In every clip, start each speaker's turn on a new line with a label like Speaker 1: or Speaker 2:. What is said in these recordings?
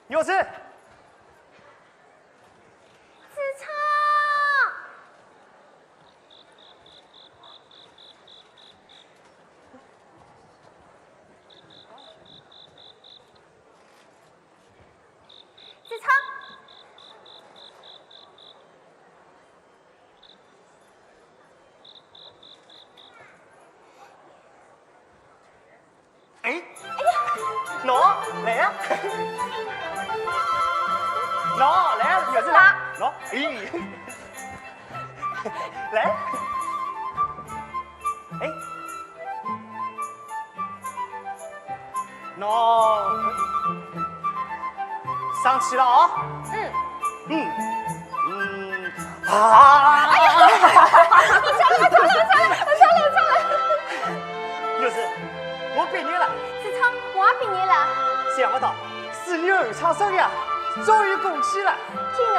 Speaker 1: 有事。
Speaker 2: 子超，子超，
Speaker 1: 哎，喏，来呀！喏，来呀，有事啦！喏，咦，来，哎，喏，上去了啊！啊！哎呀！我抢了！有事，我毕业了。
Speaker 2: 子超，我也毕业了。
Speaker 1: 想不到是你儿唱生呀，终于过期了。
Speaker 2: 今儿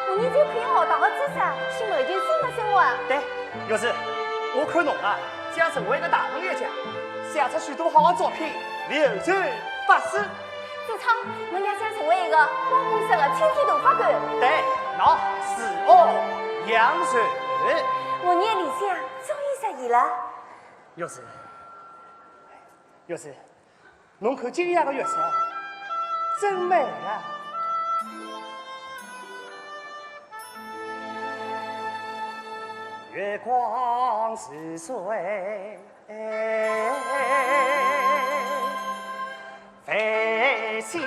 Speaker 2: 我们就可以学到的知识，去谋求新的生活。
Speaker 1: 对，有事，我看侬啊，想成为一个大文学家，写出许多好的作品，流传百世。
Speaker 2: 子超，我也想成为一个光红色的青天头发馆。
Speaker 1: 对，那是我杨水。
Speaker 2: 我的理想终于实现了。
Speaker 1: 有事，侬看今夜的月色，真美啊！月光似水，飞行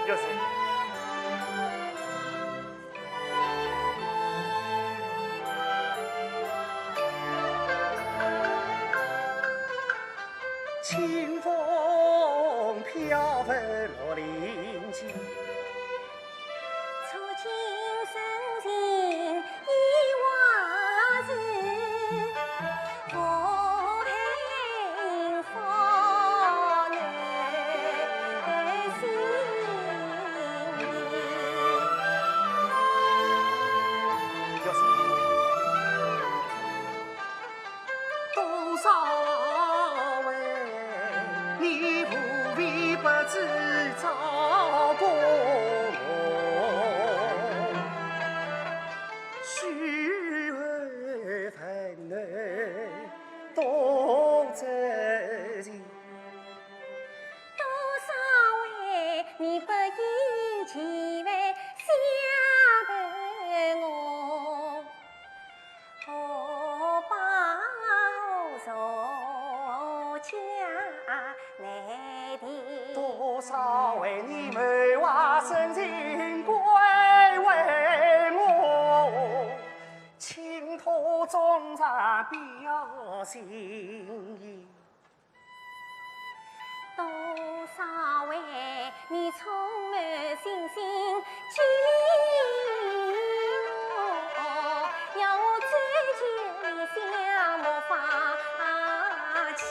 Speaker 1: 有事。清风飘拂落林间，
Speaker 2: 触景生情一画字，我幸福内心
Speaker 1: 有事。多少位你不为不知照顾我，虚伪愤怒多真情。
Speaker 2: 多少位你不厌其烦想得我，何报仇家来的？
Speaker 1: 多少为你梅花深情归为我，倾吐衷肠表心意。
Speaker 2: 多少位你充满信心激励我，要我追求理想莫放弃。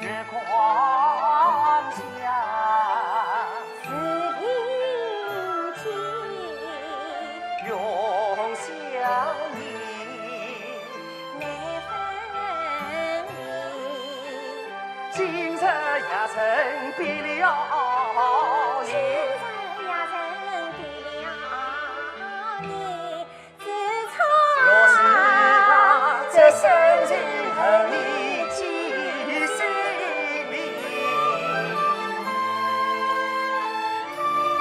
Speaker 1: 月光下，
Speaker 2: 是平静，
Speaker 1: 永相依。
Speaker 2: 难分离。
Speaker 1: 今日也曾别了
Speaker 2: 今
Speaker 1: 你。
Speaker 2: 日也曾别了你，自从
Speaker 1: 若是这深情和你记心里。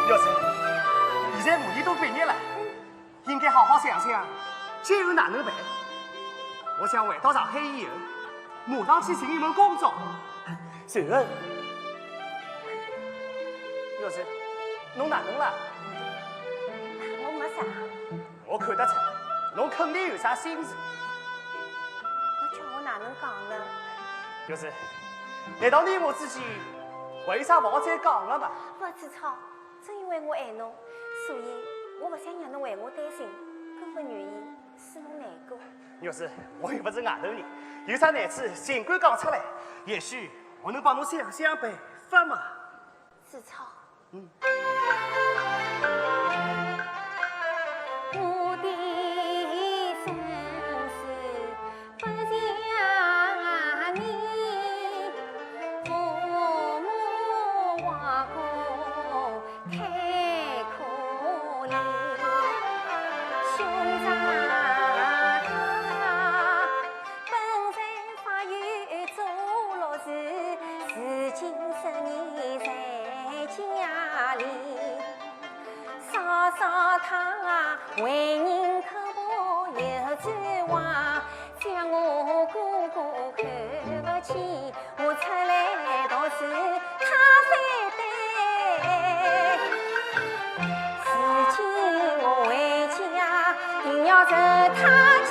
Speaker 1: 要是现在5年都毕业了，应该好好想想今后哪能办。我想回到上海以后，马上去寻一份工作。然后，要是侬哪能了？
Speaker 2: 我没啥。
Speaker 1: 我看得出，侬肯定有啥心事。就是，难道你我之间为啥不好再讲了嘛？
Speaker 2: 我子超，正因为我爱侬，所以我不想让侬为我担心，更不愿意使侬难过。
Speaker 1: 要是我又不是外头人，有啥难处尽管讲出来，也许我能帮侬想想办法嘛。
Speaker 2: 子超，
Speaker 1: 嗯。
Speaker 2: 我的生死不像你，父母亡故太可怜，兄长他本在法院做律师，如今10年在家里。嫂嫂她为人刻薄有句话，叫我哥哥看不起，我出来读书他反对。如今我回家定要受他气。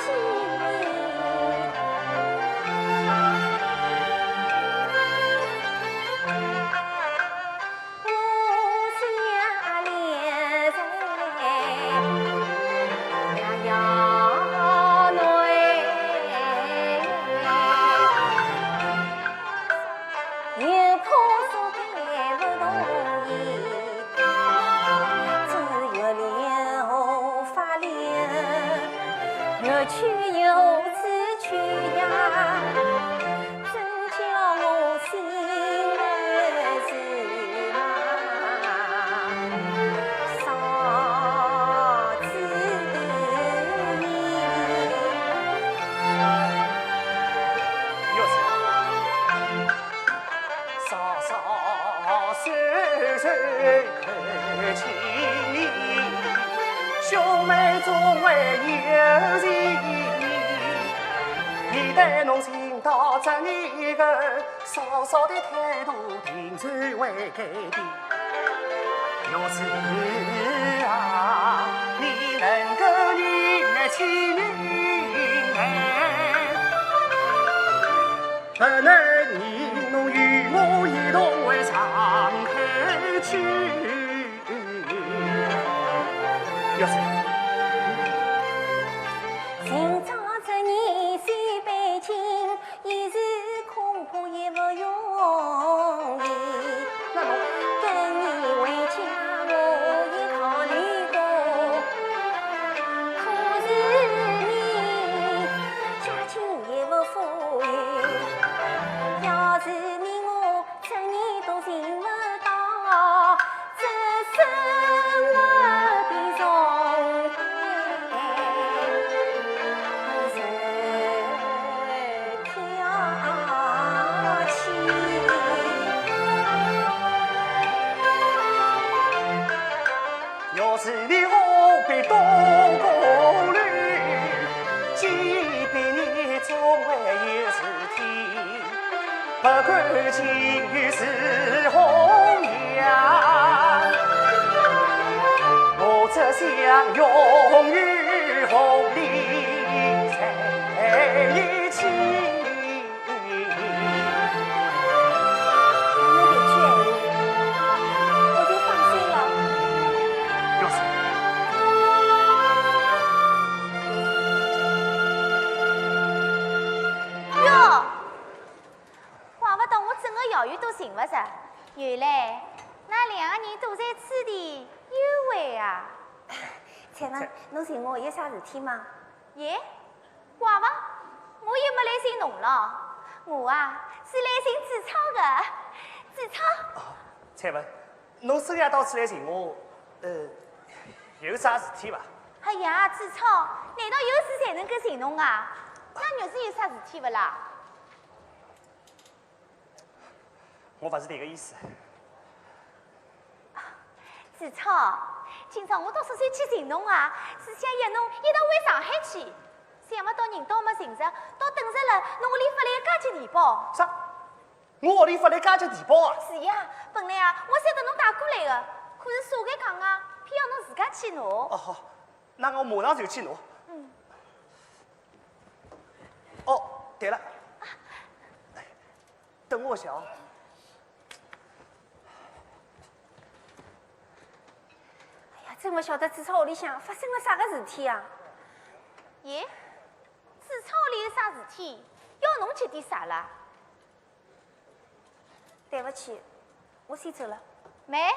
Speaker 2: 有去有自去呀，真叫我心儿是少子
Speaker 1: 又是嫂嫂岁岁可亲，兄妹总为有情。一旦侬寻到这一个，嫂嫂的态度定然会改变。要是啊，你能够认清人不能你侬与我一同为上海去。要是
Speaker 2: 今朝这年岁背景，一时恐怕也不容易。
Speaker 1: 那侬
Speaker 2: 跟你回家我也考虑过，可是你家境也不富裕，要是你我这年都寻不到这生活的重
Speaker 1: 要是你何必多顾虑，即便你总会有事体，不管情与是红颜，我只想永远和你在一起。
Speaker 2: 你别去，我就放心了。
Speaker 1: 要是
Speaker 2: 哟，怪不得我整个校园都寻不着，原来那两个人都在此地幽会啊！请问侬寻我有啥事体吗？耶，怪不，我又没来寻侬了，我啊是来寻子超的。子超，
Speaker 1: 蔡文，侬深夜到此来寻我，有啥事体伐？
Speaker 2: 哎呀，子超，难道有事才能够寻侬啊？那若是有啥事体不啦？
Speaker 1: 我不是这个意思。
Speaker 2: 子超，今朝我到宿舍去寻侬啊，是想约侬一道回上海去。想不到人倒没寻着，倒等着了侬屋里发来的加急电报。
Speaker 1: 啥？我屋里发来加急电报啊？
Speaker 2: 是呀，本来啊我想等侬带过来的，可是啥个讲啊，偏要侬自家去拿。
Speaker 1: 哦好，那我马上就去拿。哦，对了，等我想。
Speaker 2: 哎呀，真不晓得子超屋里向发生了啥个事体啊？
Speaker 3: 耶，子超屋里有啥事体？要侬吃点啥啦？
Speaker 2: 对不起，我先走了。
Speaker 3: 妹。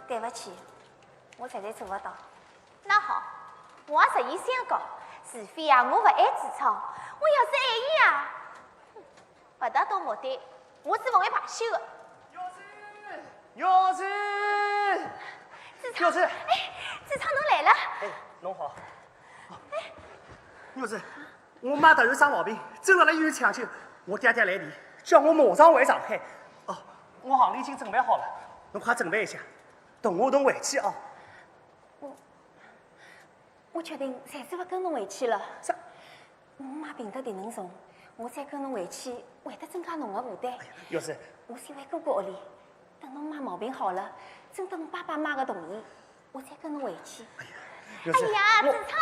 Speaker 2: 对不起，我实在做不到。
Speaker 3: 那好，我也实意想讲，除非啊，我不爱子超，我要是爱伊啊，不达到目的，我是不会罢休的。
Speaker 1: 柚子，
Speaker 3: 子超，
Speaker 1: 柚子，
Speaker 3: 哎，子超侬来了。
Speaker 1: 哎，侬好。哎，柚子，我妈突然生毛病，正到了医院抢救，我爹爹来电，叫我马上回上海。哦，我行李已经准备好了，侬快准备一下，等我回去啊。
Speaker 2: 我决定暂时不跟侬回去了。
Speaker 1: 啥？
Speaker 2: 我妈病得挺严重，我再跟侬回去会得增加侬的负担。
Speaker 1: 柚子，
Speaker 2: 我先回哥哥屋里，等侬妈毛病好了，征得侬爸爸妈妈的同意，我再跟侬回去。
Speaker 1: 柚子，
Speaker 3: 哎呀，子超，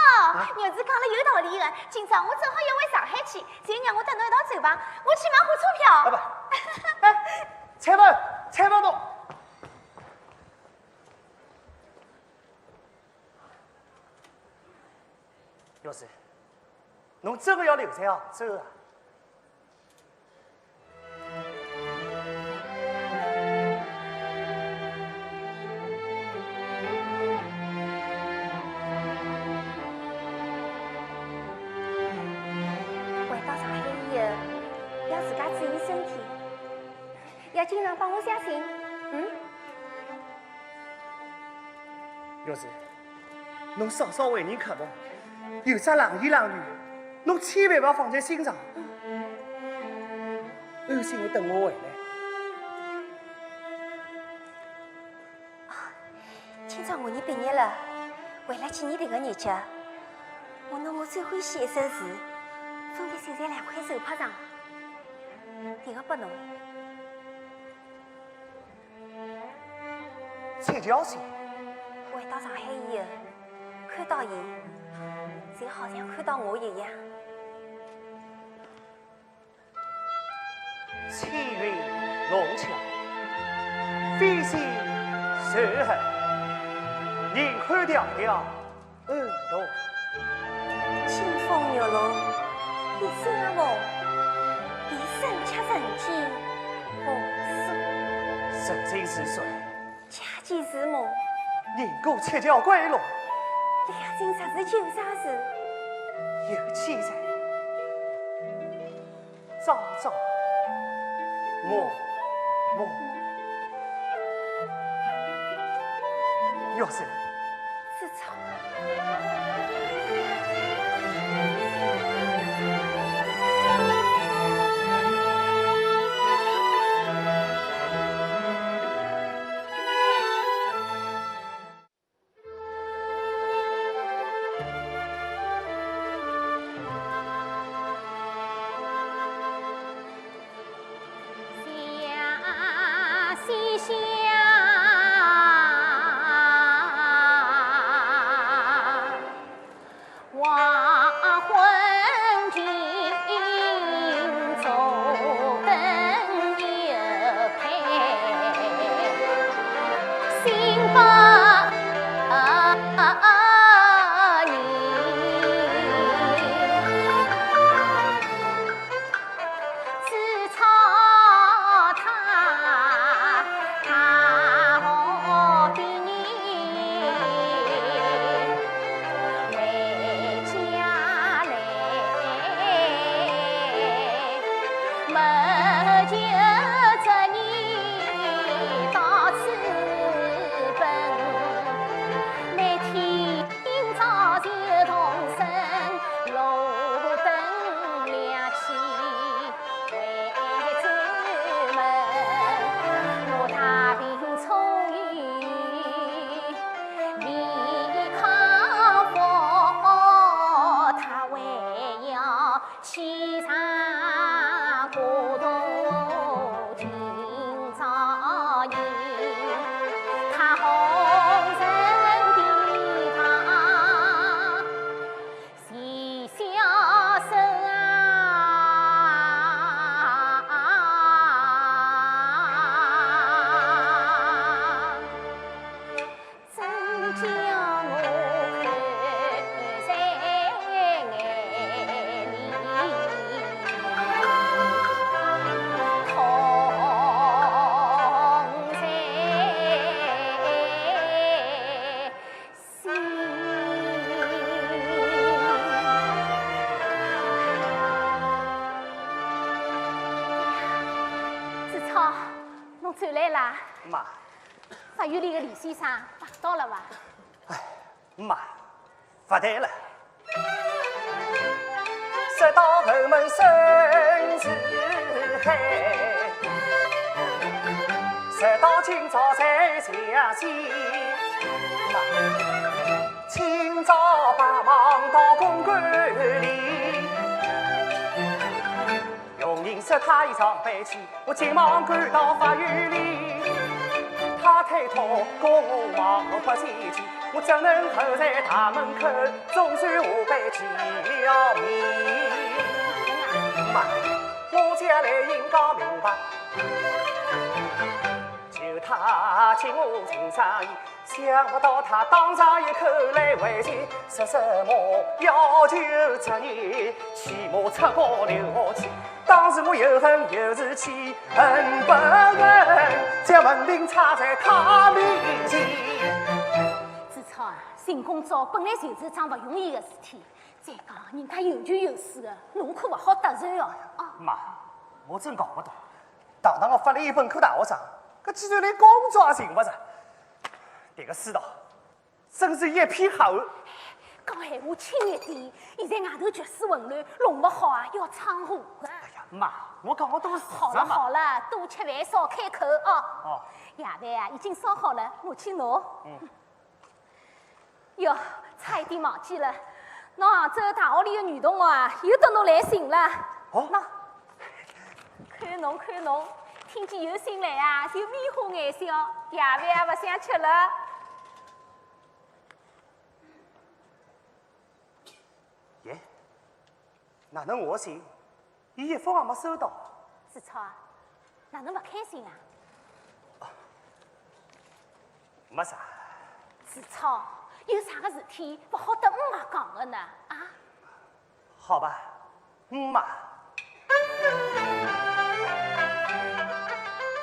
Speaker 3: 牛子讲了有道理的。今朝我正好要回上海去，就让我等侬一道走吧。我去买火车票。
Speaker 1: 啊不，哎，采访侬。柚子，侬真的要留在杭州啊？
Speaker 2: 回到上海以后，要自家注意身体，要经常帮我写信。
Speaker 1: 柚子，侬稍稍为人客气。有啥冷言冷语，侬千万不要放在心上。安心的等我回来。
Speaker 2: 今朝我年毕业了，为了纪念这个日节，我拿我最欢喜一首词，分别绣在2块手帕上，递个拨侬。
Speaker 1: 蔡娇信，
Speaker 2: 回到上海以后，看到伊。就好像看到我一样。
Speaker 1: 千云龙桥，飞仙水痕，人海迢迢，暗度。
Speaker 2: 清风玉露，一心梦，一生恰人间无数。
Speaker 1: 人生是水，
Speaker 2: 恰见是梦，
Speaker 1: 人过七窍归来，
Speaker 2: 两人实是有啥事？
Speaker 1: 有气在，朝朝暮暮，要是
Speaker 2: 子超，
Speaker 3: 西厢黄昏尽，烛灯又配，心不走来啦！
Speaker 1: 妈，
Speaker 3: 法院里的李先生碰到了伐？
Speaker 1: 哎，妈，不对了。直到后门深似海，直到今朝才相见。妈，今朝把忙到公馆里。用人说他一场悲泣，我急忙赶到法院里。他推脱告我忙不进去，我只能候在大门口，总算下班见了面。妈，我将来应讲明白，就他请我请上衣，想不到他当场一口来回绝，说什么要求职业，起码出国留学去。当时我又恨又是气，恨不恨将文凭插在他面前。
Speaker 3: 子超啊，寻工作本来就是桩不容易的事体，再讲人家有权有势的，侬可不好得罪哦。哦，
Speaker 1: 妈，我真搞不懂，堂堂个法律本科大学生，搿居然连工作也寻不着，迭个世道真是一片黑暗。
Speaker 3: 讲闲话轻一点，现在外头局势混乱，弄不好啊要闯祸的。
Speaker 1: 哎呀，妈，我讲的都是事
Speaker 3: 好了
Speaker 1: 实嘛。
Speaker 3: 好了，多吃饭少开口哦。
Speaker 1: 哦，
Speaker 3: 夜饭啊已经烧好了，我去拿。哟，差一点忘记了，侬杭州大学里的女同学啊，又等侬来信了。
Speaker 1: 哦
Speaker 3: 喏，看侬看侬，听见有信来啊，就面花眼笑，夜饭也不想吃了。
Speaker 1: 耶，哪能我信，伊一封也没收到？
Speaker 3: 子超啊，哪能不开心啊？
Speaker 1: 没啥。
Speaker 3: 子超，有啥个事体不好等妈讲的呢？啊？
Speaker 1: 好吧，妈。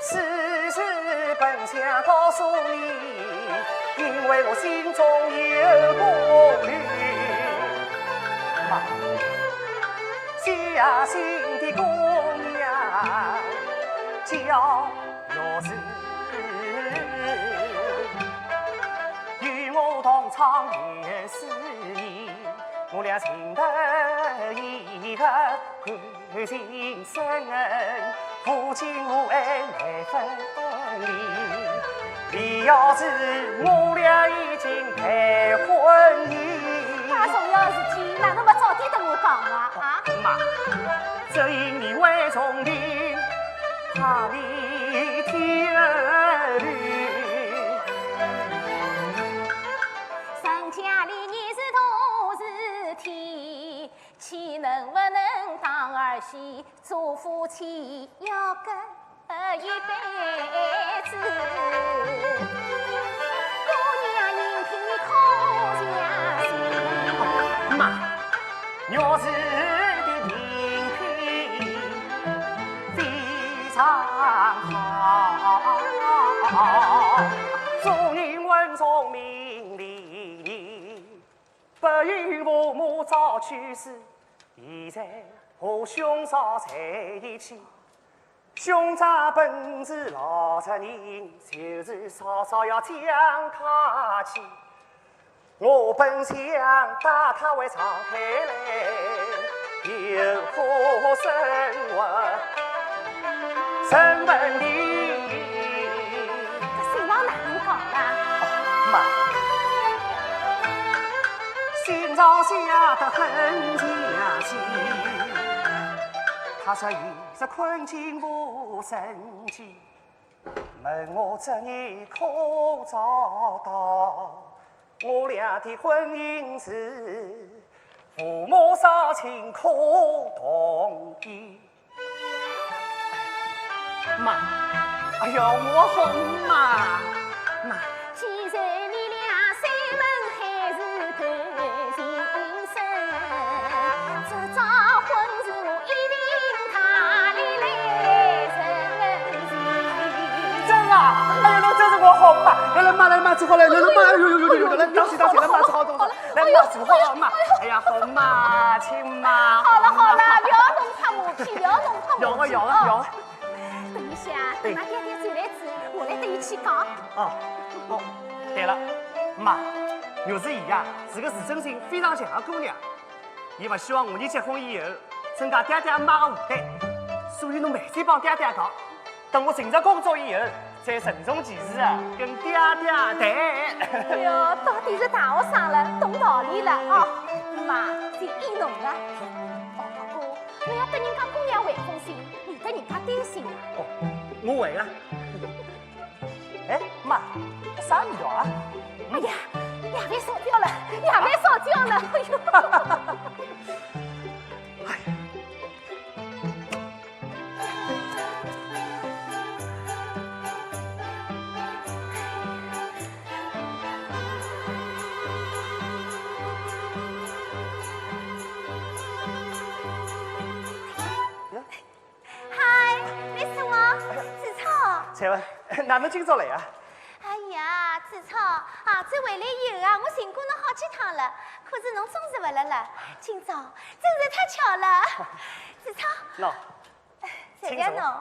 Speaker 1: 此事本想告诉你，因为我心中有顾虑。妈，下心的姑娘叫若是，与我同窗也是意，我俩情得意合，感情深，父亲无恩难分离。你要知我俩已经谈婚姻，
Speaker 3: 介重要的事体，哪能不早点跟我讲啊？啊？
Speaker 1: 妈，这因你为重病，怕你天儿绿。
Speaker 3: 成家立业是大事体，岂能不能当儿媳？做夫妻要跟一辈子。姑娘应听你口家信。
Speaker 1: 妈，若是的人品非常好，做人稳重明理，不与父母早去世。现在和兄嫂在一起，兄长本是老实人，就是稍稍要将他气。我本想带他回上海来，有何生活成问题。
Speaker 3: 这信上哪能讲啦？
Speaker 1: 妈，心上想得很加急，他说伊是困境无生机，问我这年可找到我俩的婚姻事，父母双亲可同意。妈，哎呦，我哄妈，妈。
Speaker 3: 既然你俩三门还是感情深，这桩婚事我一定他里来成全。
Speaker 1: 真啊！哎呀，那真是我好妈！来妈，来妈，坐好来，来妈，哎呦，来当起，来妈，坐好，坐好，来妈，坐好妈。哎呀，好妈，亲妈。
Speaker 3: 好了，不要弄怕马屁，不要弄怕马屁。
Speaker 1: 要了。
Speaker 3: 等一下，等俺爹爹走来之后，我来对伊去讲。
Speaker 1: 哦，对了，妈，若是伊呀，是个自尊心非常强的姑娘，伊不希望我们结婚以后增加爹爹妈的负担，所以侬慢点帮爹爹讲，等我寻着工作以后，再慎重其事啊，跟爹爹谈。
Speaker 3: 哎呦，到底是大学生了，懂道理了哦。妈，就依侬了。哦，不过我要跟人家姑娘回封信，免得人家担心啊。
Speaker 1: 哦，我会啊。哎，妈，啥味道啊？
Speaker 3: 哎呀，夜饭烧焦了，夜饭烧焦了，哎呦！
Speaker 1: 哎呀，
Speaker 3: 嗨，你是我，子超。
Speaker 1: 彩文，哪能今朝来啊？
Speaker 3: 哎呀，子超，儿子回来以后啊，我寻过侬好几趟了，可是侬总是不来了。今朝真是太巧了，子超。
Speaker 1: 喏，
Speaker 3: 谢谢侬。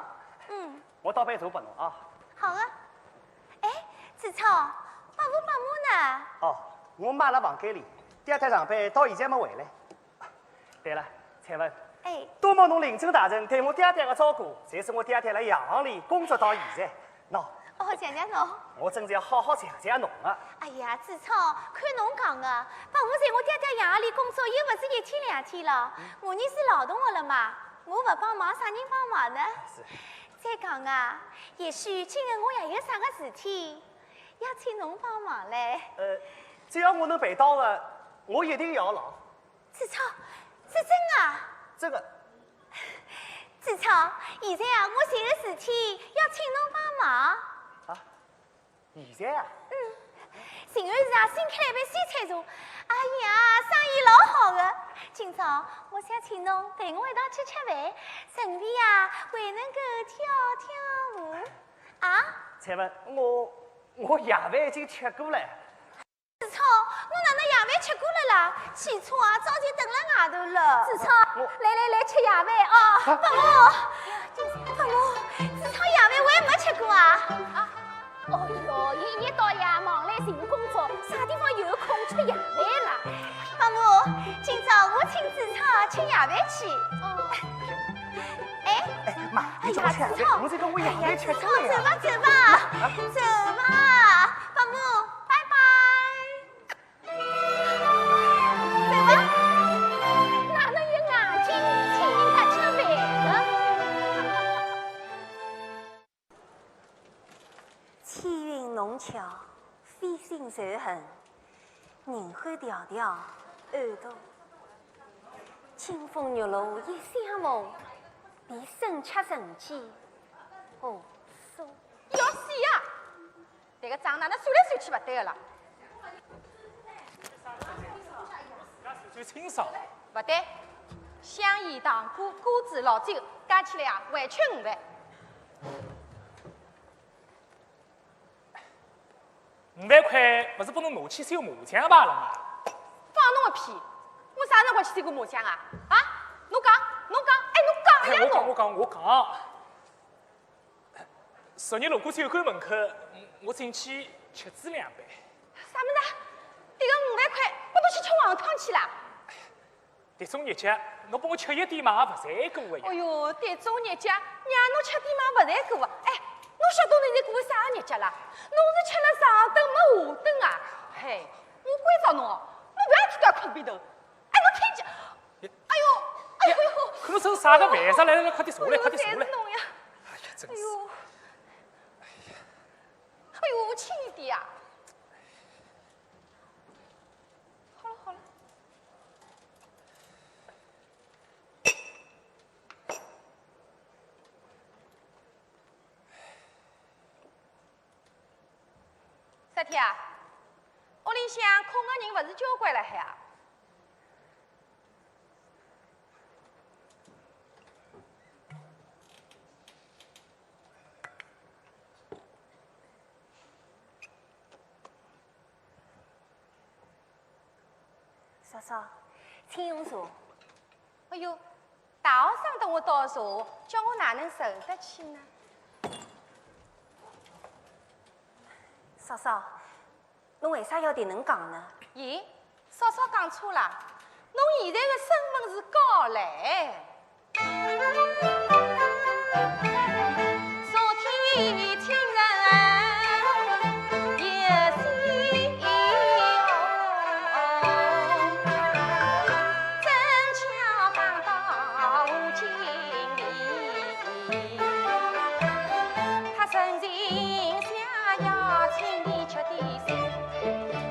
Speaker 3: 嗯，
Speaker 1: 我倒杯茶给侬啊。
Speaker 3: 好啊。哎，子超，爸母呢？
Speaker 1: 哦，我妈辣房间里，爹爹上班到现在没回来。对了，彩文，
Speaker 3: 哎，
Speaker 1: 多么侬临阵大人对我爹爹的照顾，才是我爹爹辣洋行里工作到现在。喏，
Speaker 3: 哦，谢谢侬。
Speaker 1: 我真是要好好谢谢侬啊。
Speaker 3: 哎呀，子超，看侬讲的，爸母在我爹爹洋行里工作又不是一天两天了，我呢是劳动的了嘛，我不帮忙，啥人帮忙呢？
Speaker 1: 是。
Speaker 3: 再讲啊，也许今日我也有啥个事体，要请侬帮忙嘞。
Speaker 1: 只要我能办到的，我一定要劳。
Speaker 3: 子超，是真啊？
Speaker 1: 这个，
Speaker 3: 子超，现在啊，我寻个事体要请侬帮忙。
Speaker 1: 啊？现在啊？
Speaker 3: 寻完是啊，新开了一爿菜茶，哎呀，生意老好的。今朝我想请侬陪我一道去吃饭，顺便啊，还能够跳跳舞。啊？
Speaker 1: 彩文，我夜饭已经吃过了。
Speaker 2: 子超，侬哪能夜饭吃过了啦？起初啊，早就等辣外头了。
Speaker 3: 子超，来吃夜饭哦。
Speaker 2: 伯母，伯母，子超夜饭我也没吃过啊。
Speaker 3: 哦哟，伊一日到夜忙来寻工作，啥地方有空吃夜饭啦？
Speaker 2: 伯母，今朝我请子超吃夜饭去。
Speaker 3: 哦，
Speaker 2: 哎，
Speaker 1: 妈，你早吃
Speaker 2: 子超，
Speaker 1: 我这个我夜饭吃过
Speaker 2: 走
Speaker 1: 了。
Speaker 2: 吧，走吧，走吧，伯母，拜拜。走吧。
Speaker 3: 哪能有眼睛请人家吃饭呢？
Speaker 2: 千云弄巧，飞星仇恨，人海迢迢，暗度。清风玉露一相逢，便生吃成机。哦，说
Speaker 3: 要死呀！这个账哪能算来算去不对个啦？
Speaker 4: 最清爽。
Speaker 3: 不对，香烟、糖果、果子、老酒加起来啊，还缺5万。
Speaker 4: 5万块不是帮侬拿去烧麻将罢了吗？
Speaker 3: 放侬个屁！我啥辰光去踢过麻将啊？啊？侬讲，哎，侬讲呀侬！
Speaker 4: 我讲。昨日路过酒馆门口，我进去吃猪2杯。
Speaker 3: 啥么子？这个5万块，不都去吃黄汤去啦？
Speaker 4: 这种日节，侬帮我吃一点嘛，也不才过个呀。
Speaker 3: 哎哟，这种日节，让侬吃点嘛，不才过啊！哎，侬晓得侬现在过啥日节啦？侬是吃了上顿没下顿啊！嘿，我关照侬哦，侬不要天天困边头。哎，侬听见？哎呦！
Speaker 4: 可侬吃啥个饭啥？来，快点坐来，快点坐来。
Speaker 3: 侪是侬呀！
Speaker 4: 哎呀，真是。
Speaker 3: 哎呦！哎呦，轻一点啊！好了好了。啥体啊？屋里向空个人不是交关了海啊？
Speaker 2: 嫂嫂，请用茶。
Speaker 3: 哎呦，大学生等我倒茶，叫我哪能受得起呢？
Speaker 2: 嫂嫂，侬为啥要迭能讲呢？
Speaker 3: 咦，嫂嫂讲错了，侬现在的身份是高来。昨天亲人也心真巧讲到经理，他深情想要请你吃点菜，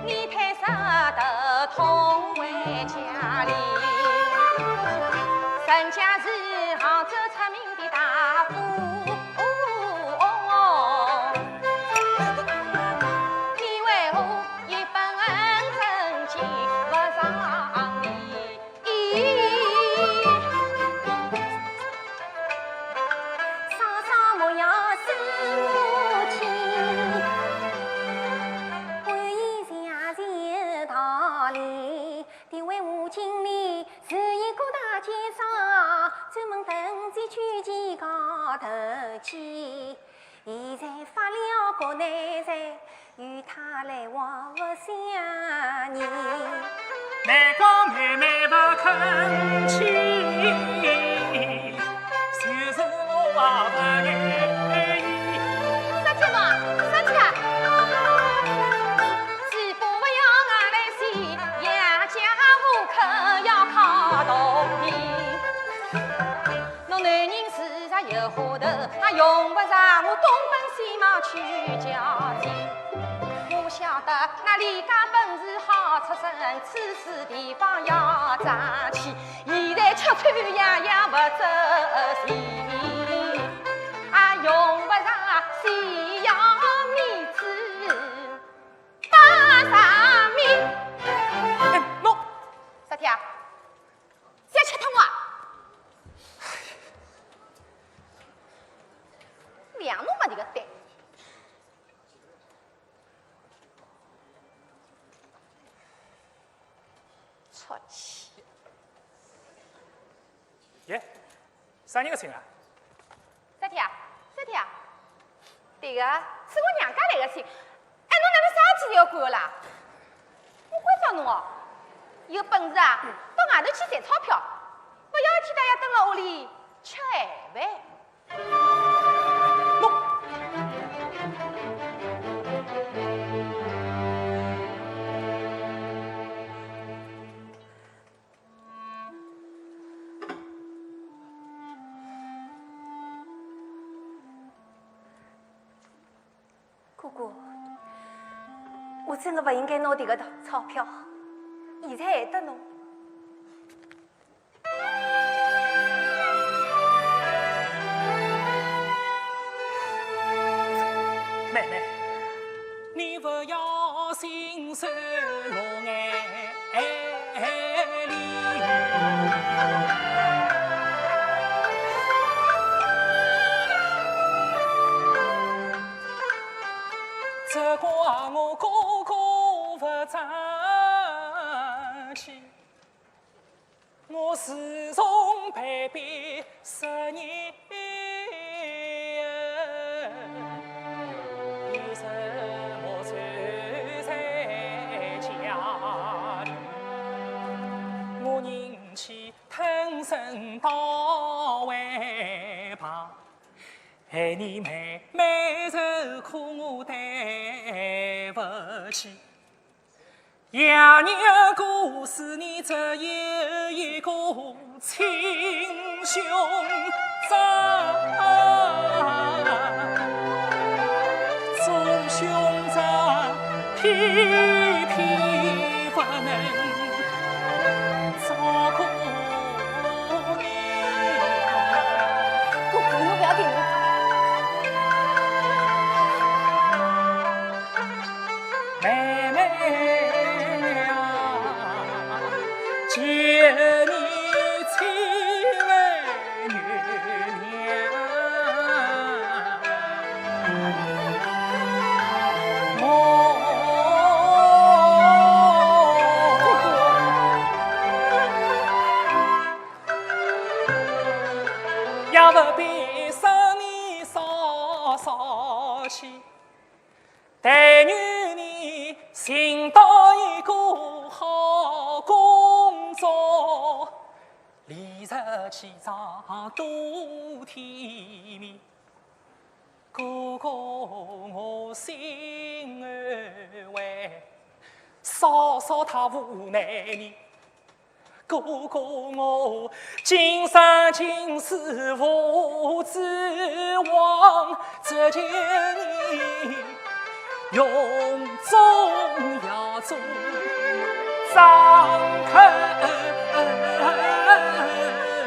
Speaker 3: 你太舍得同回家里。人家是杭州出名的大富翁，你为何一本正经不上礼？
Speaker 2: 嫂嫂莫要生我气，为伊下钱道理，定为吴经理是一个大奸商，专门登记取钱高头去。现在发了国内财，与他来往不相认。
Speaker 4: 难讲妹妹不肯去，就是我也不愿意。
Speaker 3: 啥体嘛？啥体啊？媳妇不要俺来洗，养家糊口要靠农民。侬男人事业有花头，也用不上我东奔西跑去交际。我晓得那李家本事好出身，处事地方要争气。现在吃穿样样不走齐，也用不上西洋面子打上面。
Speaker 4: 哎，侬
Speaker 3: 啥体啊？再吃脱我啊！量侬没这个胆！出去。
Speaker 4: 耶，啥人个信啊？
Speaker 3: 三天啊，三天啊，对个，是我娘家来的信。哎，侬哪能啥事体要管个啦？我关照侬哦，有本事啊，到外头去赚钞票，不要一天到夜蹲辣屋里吃闲饭。
Speaker 2: 哥哥，我真的不应该拿这个钞票，现在害得侬。
Speaker 4: 妹妹，你不要心酸落眼里。责怪我哥哥不争气，我自从叛变10年，有什么穿在家里，我忍气吞声到外旁。害你妹妹受苦，我对不起。爷娘过世，你只有一个亲兄长，做兄长偏偏不能照顾你。
Speaker 2: 哥哥，侬不要听侬讲。
Speaker 4: 妹妹啊，求你亲为原谅我，也不必生你少少气。但愿你寻到一个好工作，理直气壮多体面。哥哥我心安慰，嫂嫂她无奈你。哥哥我今生今世无指望，只求你用中要做张客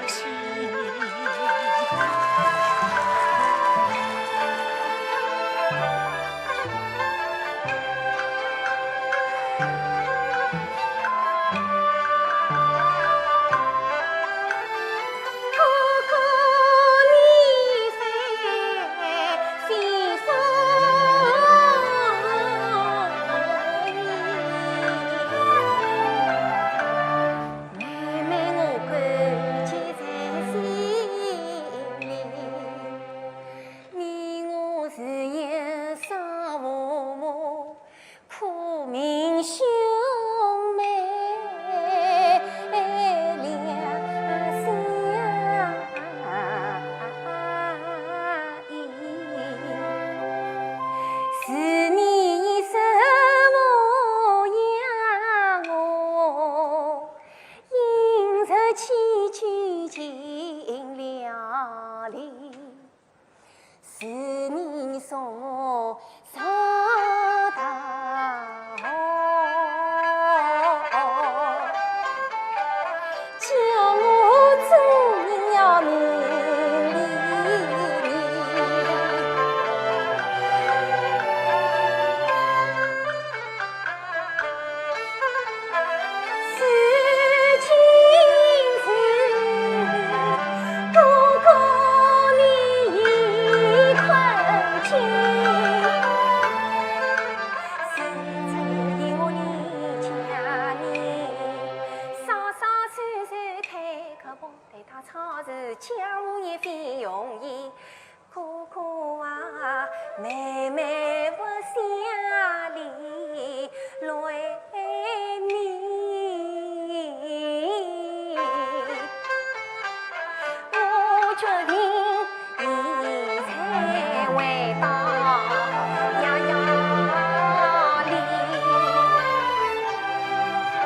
Speaker 4: 气。
Speaker 2: 苦命兄。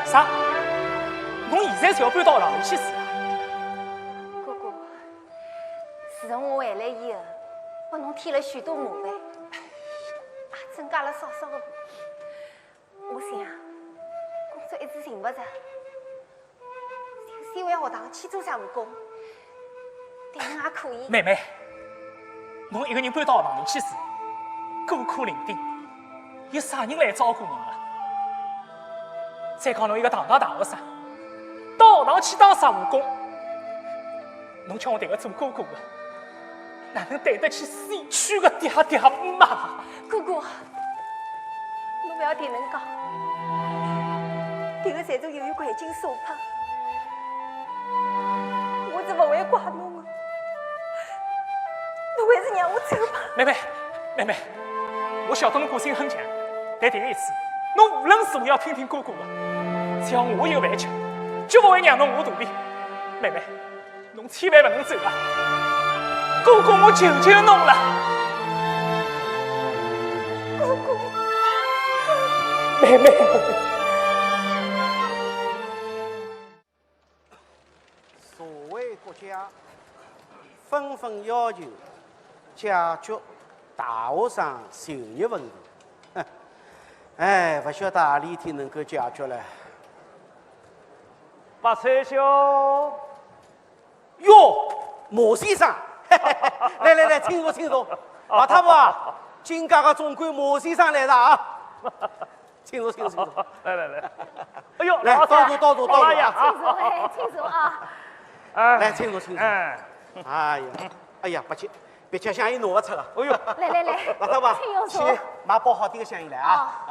Speaker 4: 啥？侬现在就要搬到上头去住啊？
Speaker 2: 哥哥，自从我回来以后，拨侬添了许多麻烦，也增加了少少的。我想工作一直寻不着，就先回学堂去做杂务工。对侬也可以。
Speaker 4: 妹妹，侬一个人搬到学堂里去住，孤苦伶仃，有啥人来照顾侬啊？再讲侬一个堂大学生，到学堂去当杂务工，侬叫我对个做哥哥的，哪能对得起死去的爹爹妈？
Speaker 2: 哥哥，侬不要对人讲，迭个侪是由于环境所迫，我是不会怪侬的。侬还是让我走吧。
Speaker 4: 妹妹，我晓得侬个性很强，但这一次，侬无论如何要听听哥哥的。只要我有饭吃，绝不会让侬饿肚皮。妹妹，侬千万不能走啊！哥哥，我求求侬了。
Speaker 2: 哥哥，
Speaker 4: 妹妹。
Speaker 5: 所谓国家纷纷要求解决大学生就业问题，哎，不晓得何里天能够解决了。
Speaker 6: 白川兄，
Speaker 5: 哟，马先生，来，请坐。老太婆啊，今家的总管马先生来了啊，请坐。
Speaker 6: 来。哎呦，
Speaker 5: 来，
Speaker 6: 老
Speaker 5: 倒坐
Speaker 6: 哎呀，
Speaker 2: 请坐哎，请坐啊。
Speaker 5: 来，请坐。哎呀，别吃香烟拿不出了。
Speaker 6: 哎呦，
Speaker 2: 来，
Speaker 5: 老太婆，
Speaker 2: 请用手
Speaker 5: 去买包好点的香烟来啊。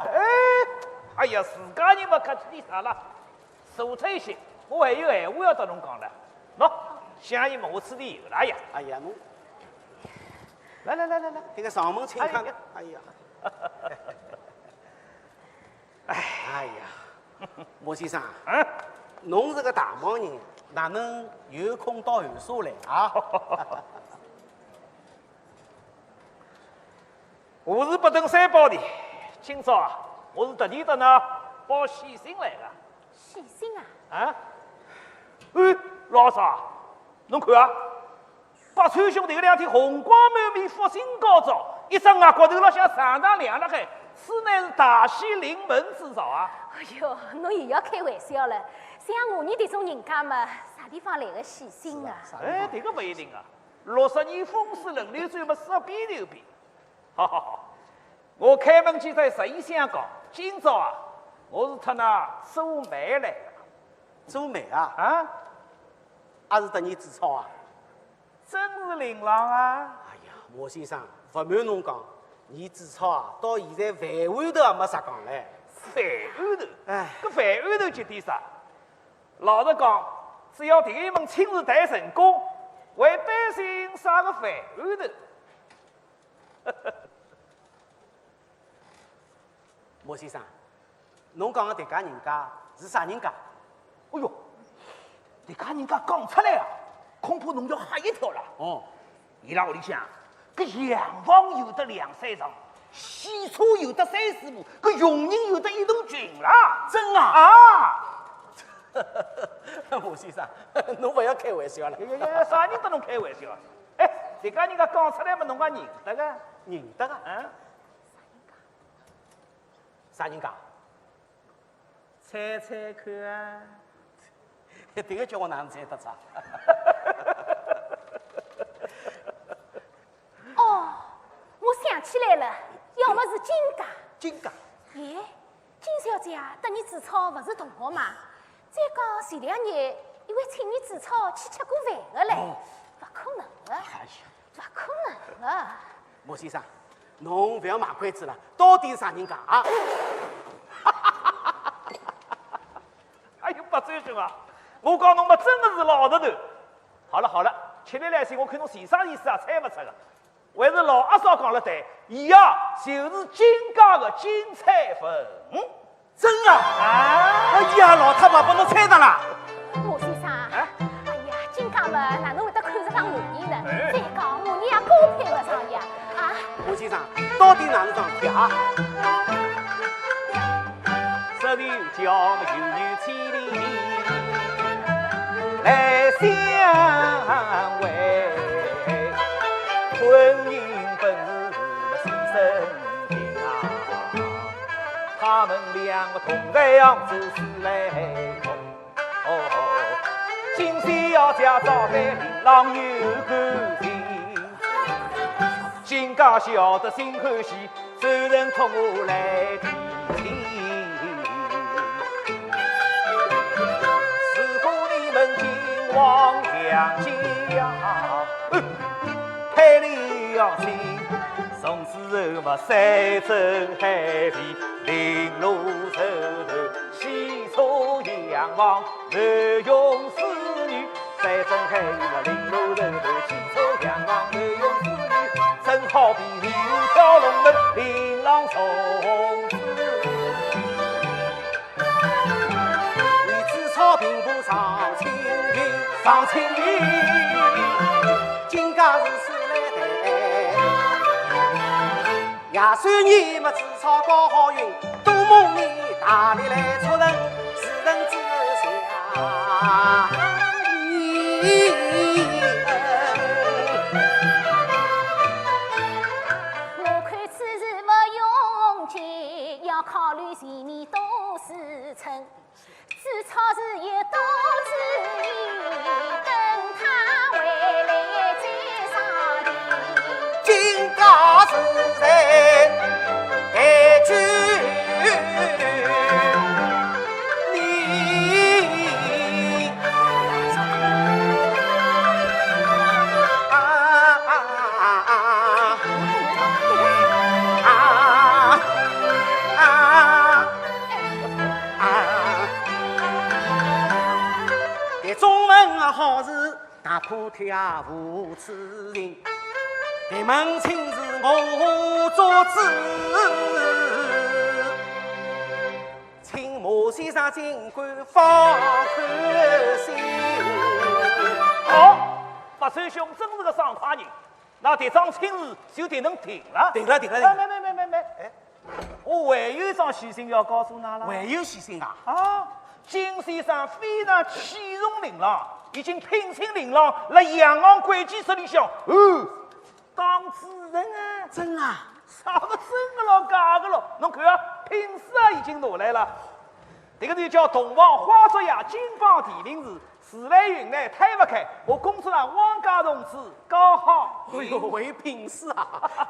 Speaker 6: 哎呀，自家人嘛客气点啥啦？蔬菜些，我还有闲话要跟侬讲了。喏，香烟嘛，我处理有了呀。
Speaker 5: 哎呀，侬来，这个上门请客。哎呀，哎呀，莫先生，侬是个大忙人，哪能有空到后所来啊？
Speaker 6: 我是不登山包的，今朝啊，我是特地的呢报喜信来的。
Speaker 2: 喜信啊！
Speaker 6: 啊？哎，老啥？侬看啊，北川兄这两天红光满面，福星高照，一只额骨头老像上上亮了海，此乃是大喜临门之兆啊！
Speaker 2: 哎呦，侬又要开玩笑了。像我你这种人家嘛，啥地方来的喜信啊？
Speaker 6: 哎，这个不一定啊。60年风水轮流转嘛，说变就变。好，我开门见山实意相讲，今朝啊，我是特那做媒来的。
Speaker 5: 做媒啊？
Speaker 6: 啊？
Speaker 5: 还是得你纸钞啊？
Speaker 6: 真是琳琅啊！
Speaker 5: 哎呀，莫先生，不瞒侬讲，你纸钞啊，到现在饭碗头也没啥讲嘞。
Speaker 6: 饭碗头？
Speaker 5: 哎，
Speaker 6: 搿饭碗头就点啥？老实讲，只要第一门亲自谈成功，还担心啥个饭碗头？
Speaker 5: 莫先生，侬讲的迭家人家是啥人家？
Speaker 6: 哎哟，迭家人家讲出来啊，恐怕侬要吓一跳了。
Speaker 5: 哦，
Speaker 6: 伊拉屋里向，搿洋房有得2、3幢，喜车有得3、4部，搿佣人有得1栋群啦。
Speaker 5: 真啊？
Speaker 6: 啊！
Speaker 5: 莫先生，侬不要开玩笑了。
Speaker 6: 啥人跟侬开玩笑？哎，迭家人家讲出来嘛，侬也认得个？
Speaker 5: 认得啊？
Speaker 6: 嗯？
Speaker 5: 啥人家？
Speaker 6: 猜猜看啊！
Speaker 5: 这个叫我哪能猜得出？
Speaker 2: 哦，我想起来了，要么是金家。
Speaker 5: 金家？
Speaker 2: 哎，金小姐啊，跟你纸钞不是同学嘛？再讲前2日，因为请你纸钞去吃过饭的嘞，不可能的，
Speaker 5: 哎呀，
Speaker 2: 不可能的。
Speaker 5: 莫先生，侬不要卖关子了，到底是啥人家啊？
Speaker 6: 哎呦，白川兄啊，我讲侬嘛真的是老实头。好了，吃力来些，我看侬前啥意思啊，猜不出个。还是老阿嫂讲了对，伊呀就是金家的金彩粉。
Speaker 5: 真啊？哎呀，老太婆把侬猜着了。
Speaker 2: 莫先生，哎呀，金家嘛哪能会得看着上我呢？
Speaker 6: 哎
Speaker 2: 再讲我也高配不上呀！
Speaker 5: 莫先生，到底哪能桩事体啊？
Speaker 6: 实只有叫有缘千里来相会。婚姻本是心生情啊，他们两个同在扬州是来同。今夕要家招待琳琅有感情，今家晓得心欢喜，受人托我来提亲。如果你们今往两家，配礼要请，从此后嘛山珍海味，林路走头，西出阳望，南用思女，山珍海味嘛林路走头，西出阳望，南用思女，正好比柳条龙门，琳琅从此。你紫草并不上青云，上青云，今家是死来台。爷孙你们紫草高好运，多蒙你大力来出人，世人知晓你
Speaker 3: 我看此事不用急，要考虑前面多事成。紫草是有多之意，等他回来再商定。
Speaker 5: 今家是在台居你中文啊好事，大破天下无此人。你们亲自我做主，请马先生尽管放宽心。
Speaker 6: 好，八岁兄真是个上快人，那这桩亲事就得能定了。
Speaker 5: 定了，定了，
Speaker 6: 没，哎，我还有一桩喜讯要告诉㑚了。
Speaker 5: 还有喜讯啊！
Speaker 6: 啊，金先生非常器重琳琅，已经聘请琳琅来阳昂会计室里向，当主任啊！
Speaker 5: 真啊！
Speaker 6: 啥个真的咯，假的咯？侬看啊，聘书啊已经拿来了。这个就叫同房花烛夜，金榜题名时，时来运来推不开。我恭祝俺汪家同志高好。
Speaker 5: 哎呦，为聘书啊！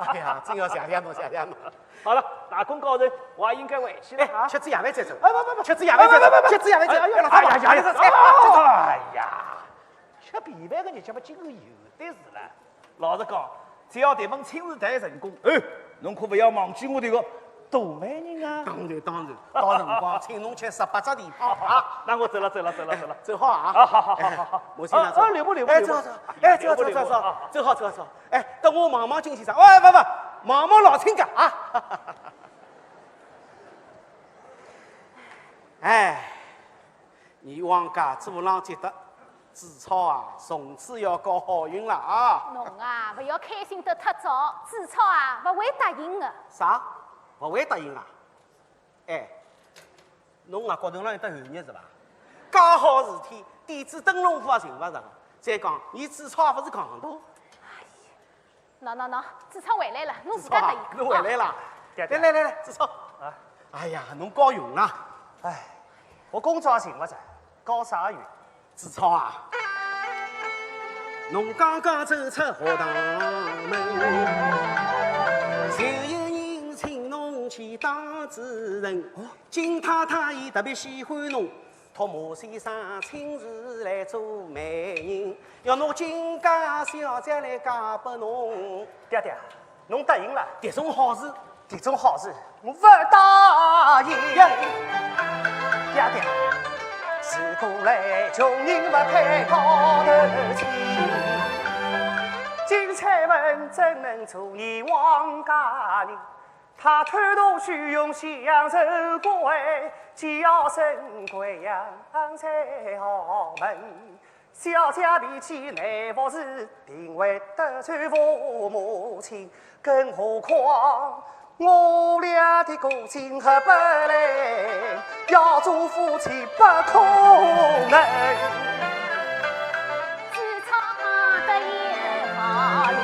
Speaker 5: 哎呀，真要谢谢侬，谢谢侬。
Speaker 6: 好了，大功告成，我也应该回去了啊。
Speaker 5: 吃子夜饭再走。
Speaker 6: 不，
Speaker 5: 吃子夜饭再走。吃子夜饭再走。哎呀，
Speaker 6: 吃便饭的日脚嘛，今后有的是了。老实讲，只要这门亲事谈成功，侬可不要忘记我这个大美人啊！
Speaker 5: 当然，到辰光请侬吃18只地泡啊！
Speaker 6: 那我走了。
Speaker 5: 走好啊！
Speaker 6: 好。
Speaker 5: 马先生走。
Speaker 6: 留步。
Speaker 5: 哎，走。哎，走。哎，等我望望金先生。哎，不，望望老亲家啊！哎，你汪家祖上积德，紫草啊，从此要搞好运了啊！
Speaker 3: 侬啊，不要开心得太早，紫草啊，不会答应的。
Speaker 5: 啥？不会答应啊？哎，侬啊，高头上有得寒日是吧？介好事体，点子灯笼花寻不着。再讲，你紫草也不是戆大。
Speaker 3: 喏，紫草回来了，侬自家答应。
Speaker 5: 侬回来了？来，紫草。啊！哎呀，侬高兴了。
Speaker 1: 哎，我工作也寻不着，搞啥运？
Speaker 5: 紫草啊，侬刚刚走出学堂门，就有人请侬去当主任。金太太伊特别喜欢侬，托马先生亲自来做媒人，要侬金家小姐来嫁拨侬。
Speaker 1: 爹，侬答应了？
Speaker 5: 这种好事，
Speaker 1: 我不答应。爹，自古来穷人不配高头亲，金钗们怎能做你汪家人？他贪图虚荣享受贵，既要升贵阳才好门。小家脾气难服侍，定会得罪父母亲，更何况我俩的感情合不来，要做夫妻不可能。
Speaker 3: 只差得一条路，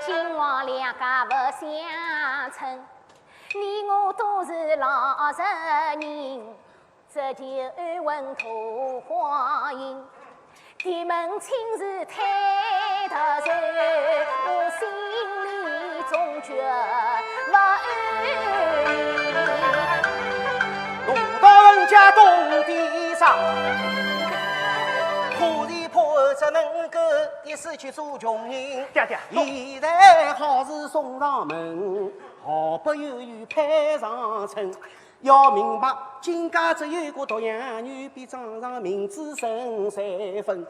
Speaker 3: 今往两家不相称，你我都是老实人，这就问桃花运。铁门亲自推得着，我心里总觉不安。
Speaker 5: 路到人家东地上，破里破案只能够一时去做穷人。
Speaker 1: 爹爹，
Speaker 5: 现在好事送上门，毫不犹豫派上称。要明白，金家只有一个独养女，比账上名字深3分。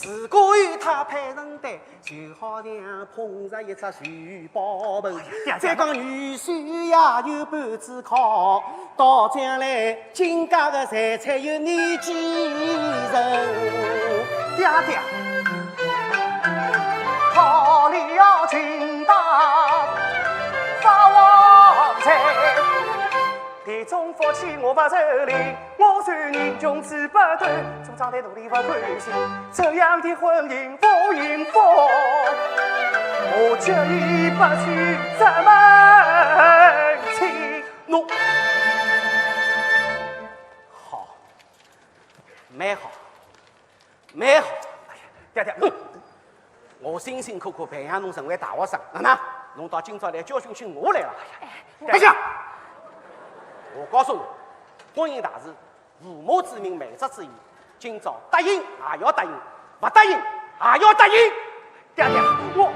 Speaker 5: 如果有他派上单，就好像碰着一只全宝盆。再讲女婿呀有半支靠，到将来金家的财产由你继承。
Speaker 1: 爹爹，好了金大发旺财。地中福气我不受理，我虽人穷志不短，总长得努力不关心，这样的婚姻不幸福，我决意不娶这门亲。侬
Speaker 5: 好，蛮好，蛮好。
Speaker 1: 爹爹，
Speaker 5: 我辛辛苦苦培养侬成为大学生，那么侬到今朝来教训起我来了。不行，我告诉侬，婚姻大事，父母之命，媒妁之言。今朝答应也要答应，不答应也要答应。
Speaker 1: 爹爹，我。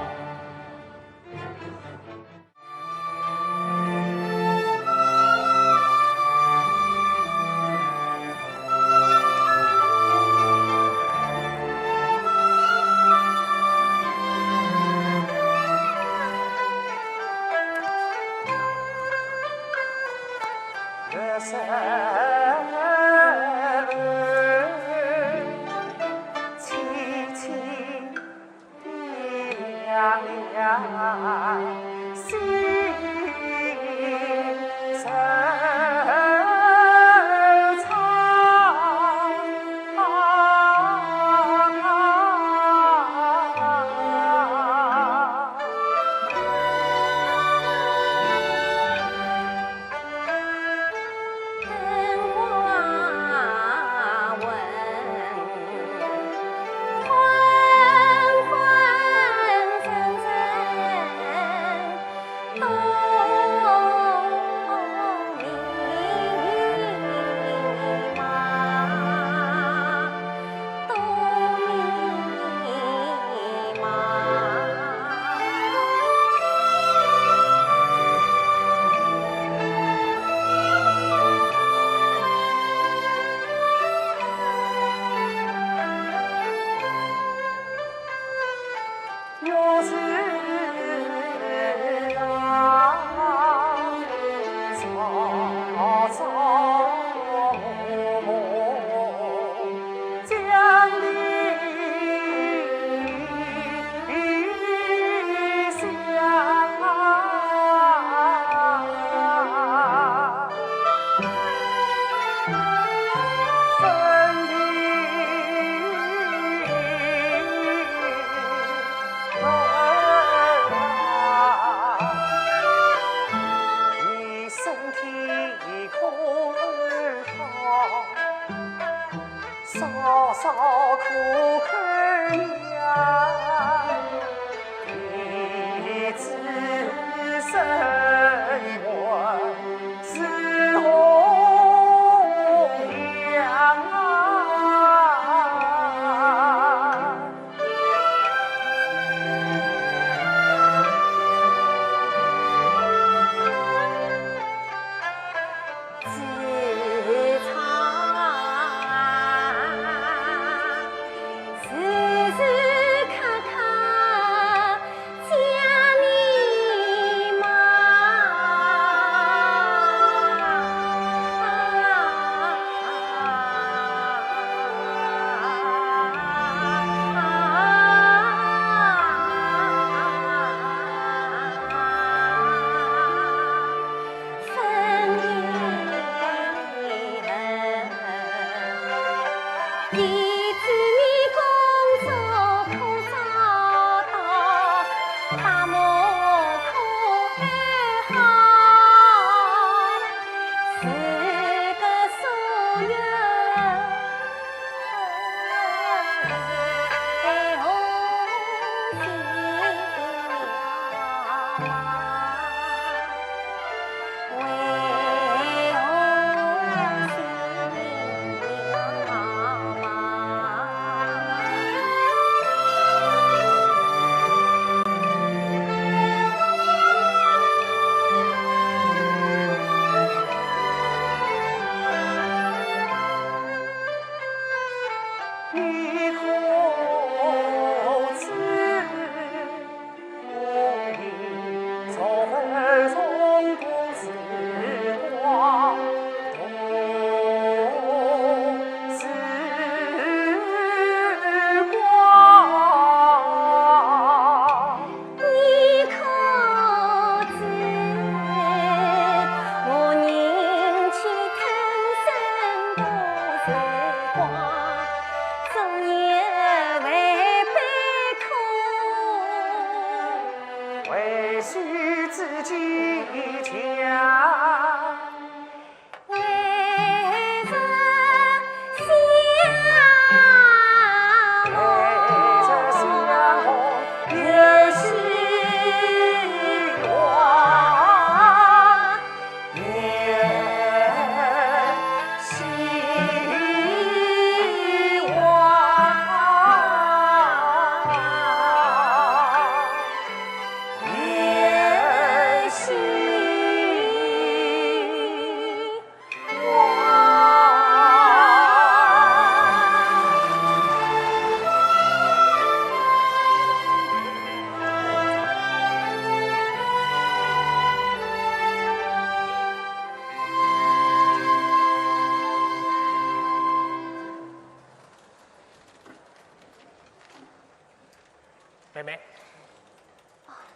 Speaker 4: 妹妹，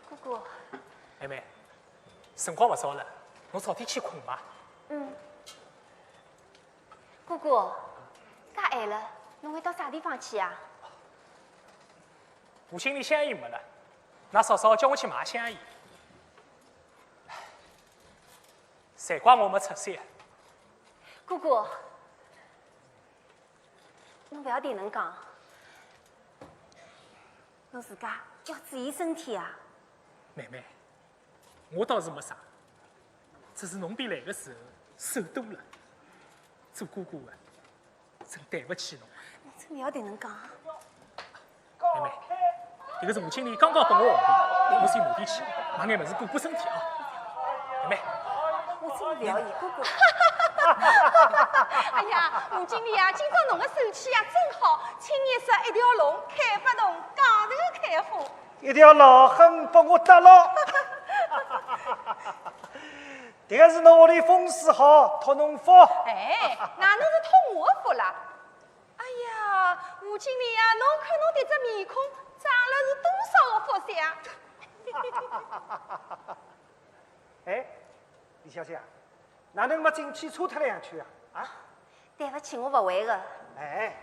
Speaker 2: 哥哥，
Speaker 4: 妹妹，辰光不早了，侬早点去困吧。
Speaker 2: 哥哥，介晚了，侬会到啥地方去啊？
Speaker 4: 我心里香烟没了，那嫂嫂叫我去买香烟。才怪我没出息。
Speaker 2: 哥哥，侬不要对人讲，侬自家要注意身体啊。
Speaker 4: 妹妹，我倒是没啥，只是侬比来的时候瘦多了，做哥哥的真对不起侬。
Speaker 2: 侬真的要对人讲。
Speaker 4: 妹妹，这个是吴经理刚刚跟我学的，我先马点去，买眼物事补补身体啊。妹妹，
Speaker 2: 我真的不要伊，哥哥。
Speaker 3: 哎呀，吴经理啊，今朝侬的手气啊真好，清一色一条龙，开不动，讲头开花。
Speaker 5: 一条老狠把我搭牢。这个是侬屋里风水好，托侬福。
Speaker 3: 哎，哪能是托我的福啦？哎呀，吴经理啊，侬看侬这只面孔，长了是多少个福相？
Speaker 5: 哎，李小姐，哪能没进去搓脱两句啊？啊？
Speaker 2: 对不起，我不会的。
Speaker 5: 哎，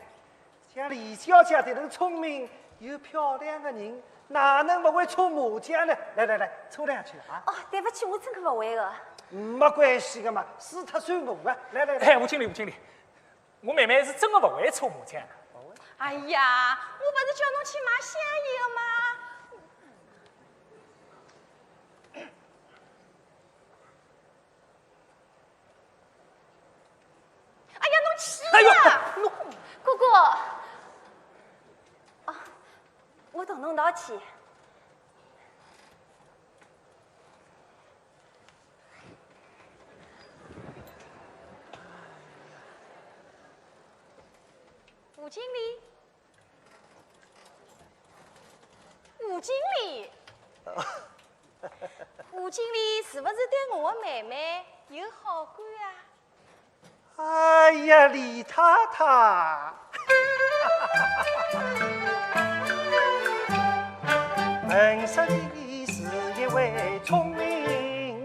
Speaker 5: 像李小姐这种聪明又漂亮的人，哪能不会搓麻将呢？来来来，搓两句啊！
Speaker 2: 哦，对不起，我真的不会的。
Speaker 5: 没关系的嘛，输脱算无啊！来来来，
Speaker 4: 哎，吴经理，吴经理，我妹妹是真的不会搓麻将。
Speaker 3: 哎呀，我不是叫侬去买香烟的吗？哎呀，侬去
Speaker 4: 哎呦
Speaker 3: 呀！
Speaker 2: 哥哥，哦，我同侬一道去。
Speaker 3: 吴经理，吴经理，吴经理是不是对我的妹妹有好感啊？
Speaker 5: 哎呀，李太太，本身你是一位聪明人，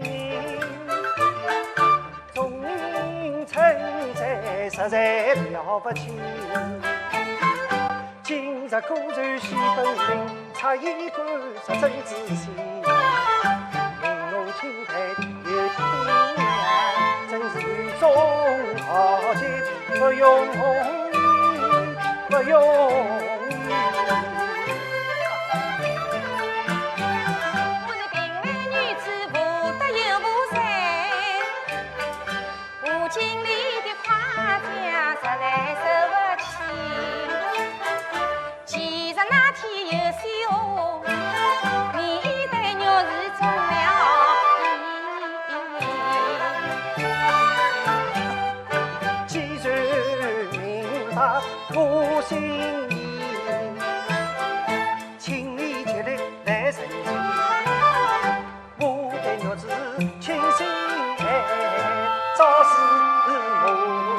Speaker 5: 众人称赞实在了不起。今日果然显本领，插一杆十针之线，玲珑轻弹有天涯，真是中豪杰，不容易，不容易。
Speaker 3: 我是平凡女子，不得有不善，吴经理的夸奖实在受不起。其实那天有笑，面对肉是中了意。
Speaker 5: 既然明白我心意，请你接力来成全。我对玉子倾心爱，早是我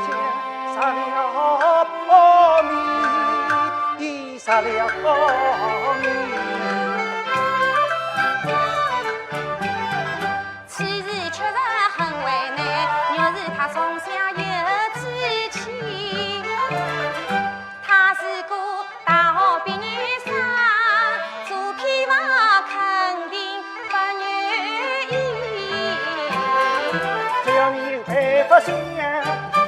Speaker 5: 想杀了报米，杀了报米。
Speaker 3: 此事确实很为难，若是他从小有志气，他是个大学毕业生，做批发肯定不愿意。
Speaker 5: 只要你有办法心呀，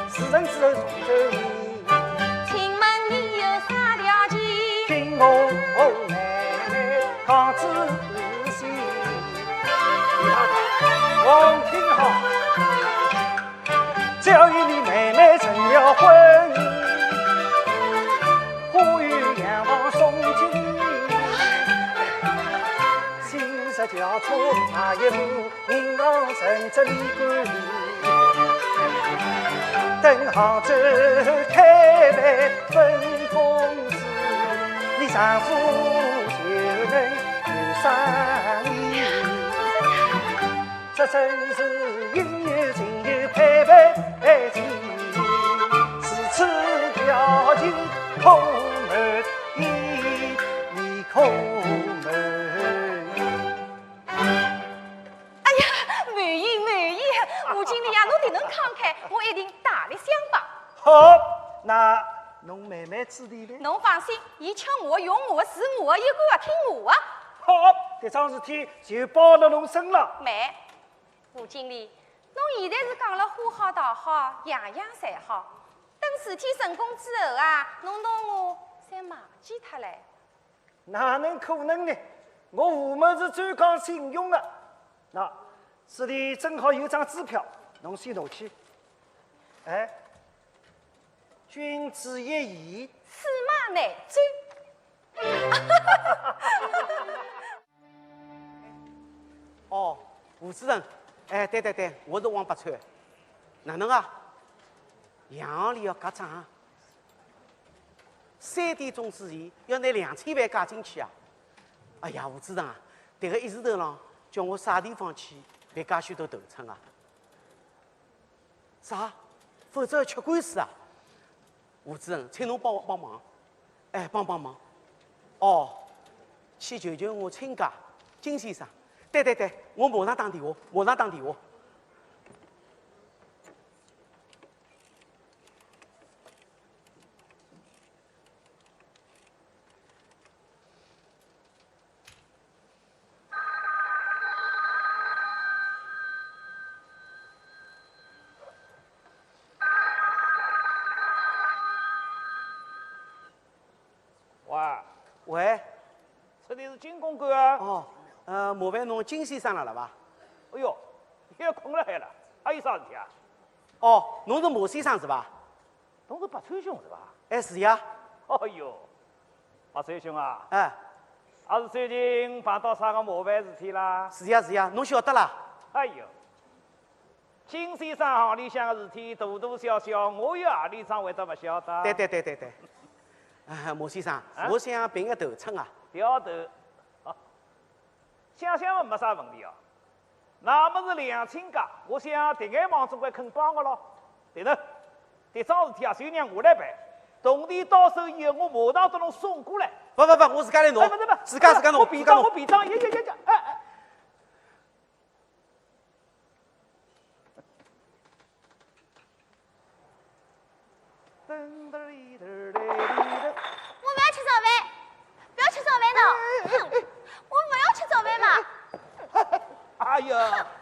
Speaker 5: 事成之后重奏你。
Speaker 3: 请问你有啥条件？
Speaker 5: 听我妹妹讲仔细，李太太，望听好，只要与你妹妹成了婚，花园洋房送进你，新式轿车买一部，银行存折里管理，等杭州开来分公司，你丈夫就能有生意。这真是应有尽有，配配齐，如此条件空而已，你空
Speaker 2: 你呀，侬得能慷慨，我一定大力相帮。
Speaker 6: 好，那侬慢慢指点呗。
Speaker 2: 侬放心，伊吃我用我是我，一个要听我啊。
Speaker 6: 好，这桩事体就包了侬身了。
Speaker 2: 没，吴经理，侬现在是讲了花好道好，样样侪好。等事体成功之后啊，侬拿我侪忘记脱了。
Speaker 6: 哪能可能呢？我吴某是专讲信用的。那这里正好有张支票，侬先拿去。哎，君子一言，
Speaker 2: 驷马难追。
Speaker 5: 哦，吴主任，哎，对，我是王八川。哪能啊？杨里要割账，3点钟之前要拿2000万加进去啊！哎呀，吴主任啊，迭个一时头浪叫我啥地方去办介许多头寸啊？啥？否则要吃官司啊！吴主任，请侬帮我帮忙，哎，帮忙。哦，去求求我亲家金先生。对，我马上打电话。喂，
Speaker 6: 这里是金公馆啊。
Speaker 5: 哦，麻烦侬金先生了吧？
Speaker 6: 哎哟，又困了海了，还有啥事体啊？
Speaker 5: 哦，侬是马先生是吧？
Speaker 6: 侬是白川兄是吧？
Speaker 5: 哎，是呀。
Speaker 6: 哎哟，白川兄啊，
Speaker 5: 哎，
Speaker 6: 还是最近碰到啥个麻烦事体啦？
Speaker 5: 是呀，侬晓得啦？
Speaker 6: 哎哟，金先生行里向的事体大小小，我又何里桩会得不晓得？
Speaker 5: 对。马先生，我想评个头寸啊。
Speaker 6: 调头，想嘛没啥问题哦。那么是2000家，我想迭眼忙总归肯帮个咯。对头，这桩事体啊，就让我来办。铜钿到手以后，我马上给侬送过来。
Speaker 5: 不，我自家来拿。
Speaker 6: 不，
Speaker 5: 自家拿。
Speaker 6: 我便当，哎。
Speaker 3: 我不要吃早饭，不要吃早饭呢！哼，我不要吃早饭嘛！
Speaker 6: 哎呀，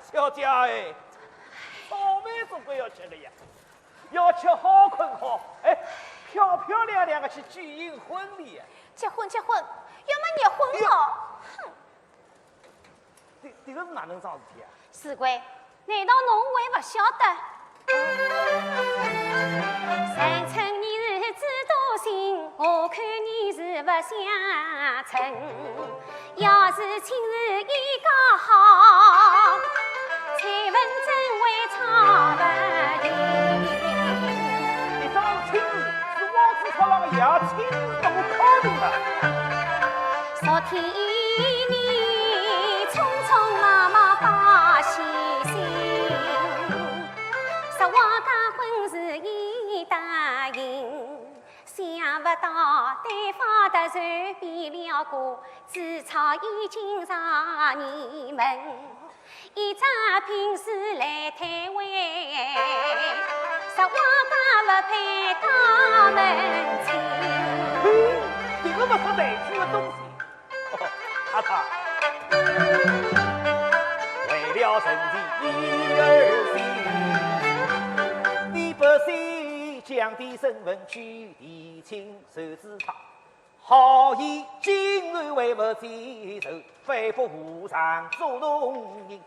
Speaker 6: 小姐哎，早饭总归要吃的呀，要吃好困好，哎，漂亮的去举行婚礼。
Speaker 3: 结婚，要么结婚哦！哼，
Speaker 6: 这个是哪能桩事体啊？
Speaker 3: 士官，难道侬还不晓得？人称你是知多心，我看你是不相称。要是今日一家好，才问怎会吵不停？
Speaker 6: 这桩亲事是王子超郎的爷亲自给我敲定的。
Speaker 3: 昨天你匆匆忙忙把喜信，说我家婚事已答应，想不到对方突然变了个，自朝已经上你们，一张聘书来退还，说我家不配当门亲。
Speaker 6: 这个不是内句的东西。阿太，为了成全一儿媳，你不惜降低身份去提亲受之他，好言竟然为不接受，反驳无常做农人，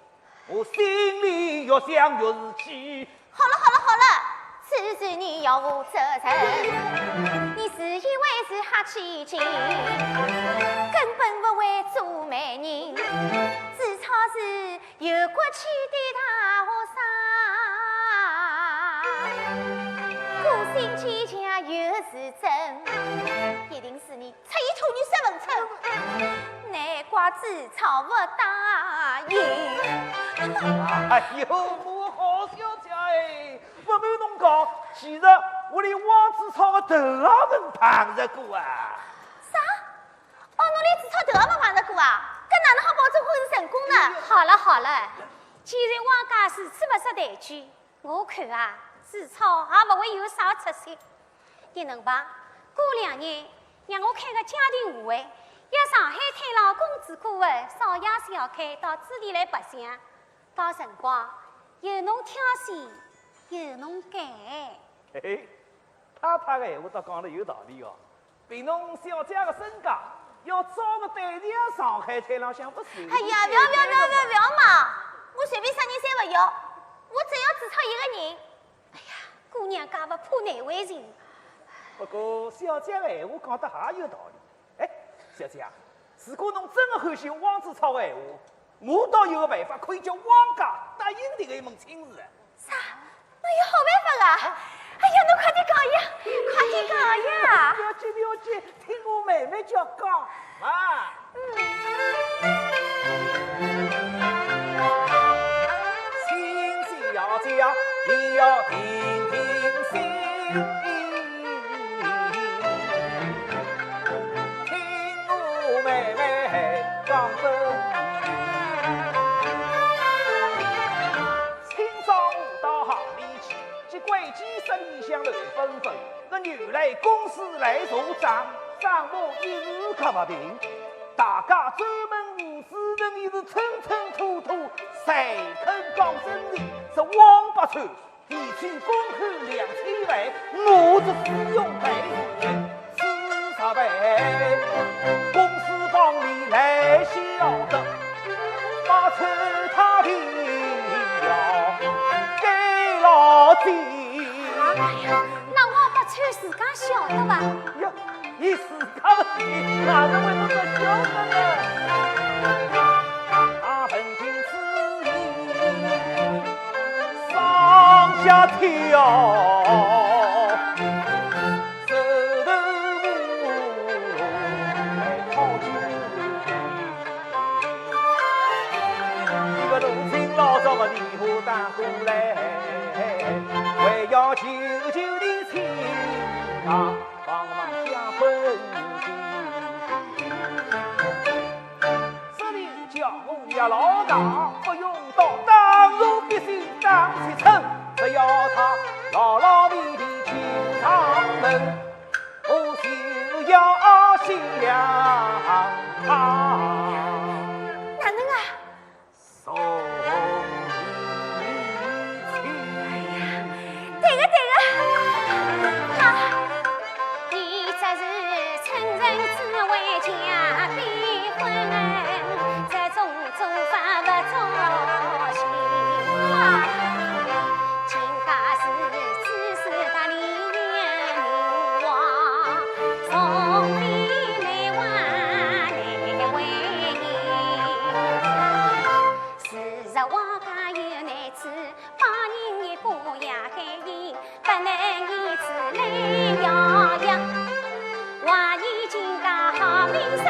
Speaker 6: 我心里越想越是气。
Speaker 3: 好了，此事你要负责任。你自以为是哈千金，根本不会做媒人。自超是有骨气的大和尚，个性坚强又是真，一定是你出一处女身份称，难怪自超不答应。
Speaker 6: 哎呦，我好小姐哎，不瞒侬讲，其实我连王子超的头也没碰着过啊。
Speaker 3: 啥？哦，侬连子超头也没碰着过啊？搿哪能好保证婚事成功呢？好了，既然王家如此不识抬举，我看啊，子超也不会有啥出息。你能吧？过2年让我开个家庭舞会，要上海太郎公子哥的少爷小开到此地来白相，到辰光有侬挑选，有侬拣。
Speaker 6: 嘿嘿，太太的闲话倒讲得有道理哦。凭侬小姐的身价，要找个对象上海太郎想不是？
Speaker 3: 哎呀，不要嘛！我随便啥人侪不要，我只要只操一个人。哎呀，姑娘家不怕难为情。
Speaker 6: 不过小姐的闲话讲得也有道理。哎，小姐啊，如果侬真的欢喜汪子超的闲话，我倒有个办法可以叫汪家答应这个一门亲事。
Speaker 3: 啥？侬有好办法啊？哎呀，侬快点讲呀，快点讲呀！
Speaker 6: 不要急，听我妹妹叫讲啊。亲戚要讲，你要听听心，听我妹妹讲真理。清早我到行里去，即归几10里向乱纷纷，那原来公司来查账，账目一时可不平。大家专门自认伊是吞吞吐吐，谁肯讲真理？是王八川提取公款2000万，我是使用赔40倍。公司帮里来晓得，把川他的要给老弟。
Speaker 3: 那我把川自家晓得吧？
Speaker 6: 哟，伊自家的事，哪能会那么晓得呢？他闻听此言，上下跳，手头无来讨酒。一个如今老早的泥糊打过来，还要救救的亲啊！帮忙加分这里叫我要老大，不用到当如必须当起称，只要他牢牢密地进上门，我就要想他。
Speaker 3: 哪能啊？
Speaker 6: 送
Speaker 3: 对个，你这是趁人之危加逼婚，这种做法不操心啊！今家是知识大理人王，从里内外难为人。是实王家有男子，帮人一把也该赢，不能以此来摇扬，怀疑金家好名声。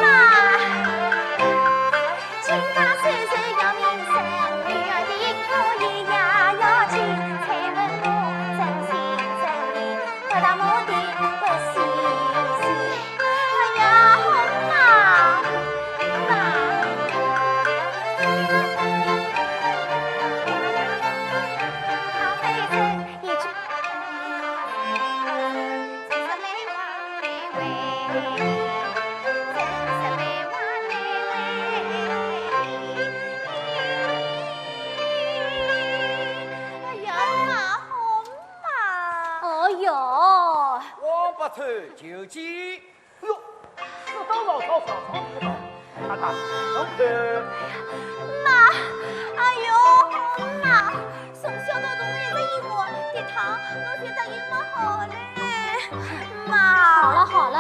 Speaker 3: 妈，金家虽然要名声，了的可以也要紧，才问我真心真意，不达目的不细心。哎呀，好妈，他非真一句，真是没话没味，真是没话没味。哎呀，妈，好妈！哦哟。
Speaker 5: 王八川求见。
Speaker 6: 哎呦，这当老早上床知道，太太，侬看。
Speaker 3: 妈，哎呦，妈，从小到大一直以我，这趟侬就答应我好嘞。妈，好了，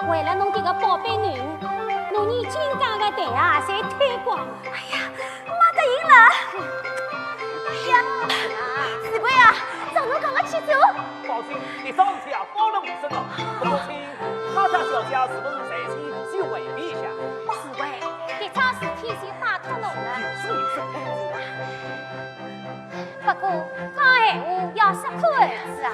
Speaker 3: 为了侬这个宝贝囡儿，侬连金家的蛋啊，侪推光。哎呀，妈答应了。哎呀，四贵啊，照侬讲的去做。
Speaker 6: 放心，这桩事体啊，包了我身上。不过请太太小姐是不是在先先回避一下？
Speaker 3: 四贵，这桩事体先拜托侬了。不过讲闲话要适可而止啊。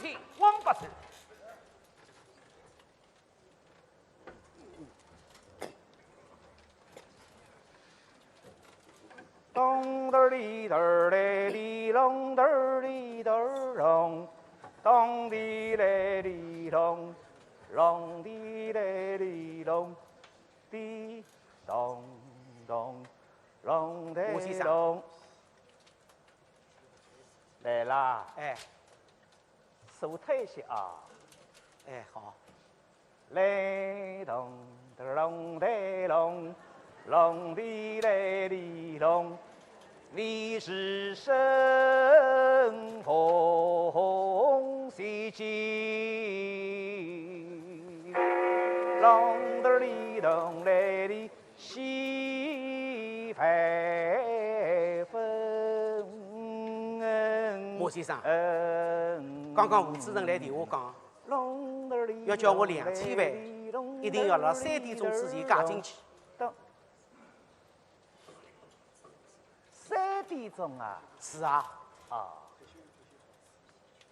Speaker 6: 亲王八寿。咚嘚哩嘚嘞哩隆嘚哩嘚隆，咚滴嘞哩隆，隆滴嘞哩隆，滴咚咚，隆嘞
Speaker 5: 我先生
Speaker 6: 隆。来啦，
Speaker 5: 哎
Speaker 6: 手推一些啊。
Speaker 5: 哎，好，
Speaker 6: 嘞咚嘚隆嘞隆，隆滴嘞哩隆，你是生逢喜庆，隆嘚哩咚嘞哩喜配分。
Speaker 5: 莫先生，刚刚吴主任来电话讲，要叫我2000万，一定要辣3点钟之前嫁进去。
Speaker 6: 3点钟啊！
Speaker 5: 是啊，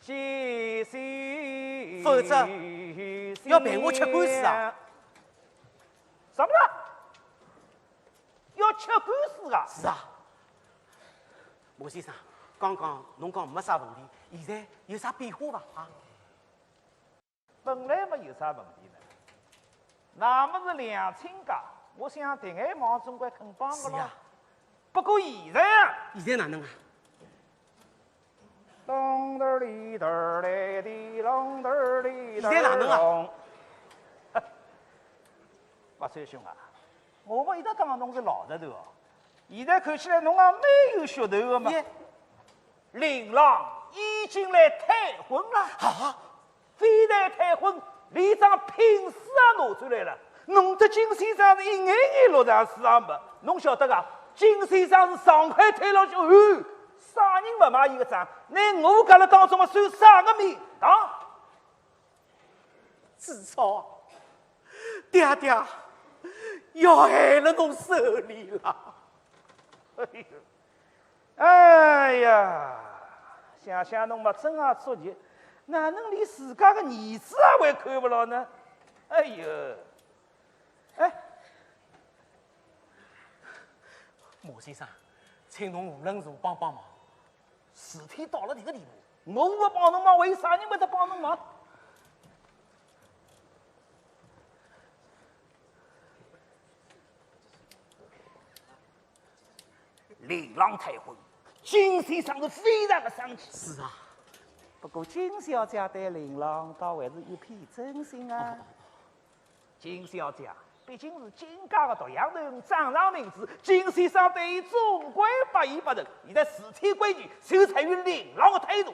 Speaker 6: 谢谢。
Speaker 5: 否则要陪我吃官司啊！
Speaker 6: 什么了？要吃官司啊？
Speaker 5: 是啊，莫先生，刚刚侬讲没啥问题，现在有啥变化伐？啊？
Speaker 6: 本来没有啥问题呢，那么是2000家，我想第眼忙总归肯帮个咯
Speaker 5: 是呀。
Speaker 6: 不过现在啊，
Speaker 5: 现在哪能啊？
Speaker 6: 咚嘚哩嘚嘞滴隆嘚哩嘚。
Speaker 5: 现在哪能啊？
Speaker 6: 八岁兄啊，我们一直当侬是老实头哦，现在看起来侬也蛮有噱头的嘛。琳琅已经来退婚了，
Speaker 5: 啊，
Speaker 6: 非但退婚，连张聘书也拿出来了。侬这金先生是一眼眼落上书也没，侬晓得噶？金先生是上海退了休，啥人不买伊个账？拿我搿辣当中算啥个名堂？
Speaker 5: 志超，爹爹要害了侬手里了。
Speaker 6: 哎呀，想想侬嘛真也足极，哪能连自家的儿子也还看不牢呢？哎呦，哎，
Speaker 5: 莫先生，请侬无论如帮帮忙。
Speaker 6: 事体到了这个地步，我不帮侬忙，为啥人会得帮侬忙？琳琅退婚，金先生是非常的生气。
Speaker 5: 是啊，
Speaker 6: 不过金小姐对琳琅倒还是一片真心啊。金小姐毕竟是金家的独养头，掌上明珠，金先生对伊总归不依不饶。现在事体规矩就在于琳琅的态度，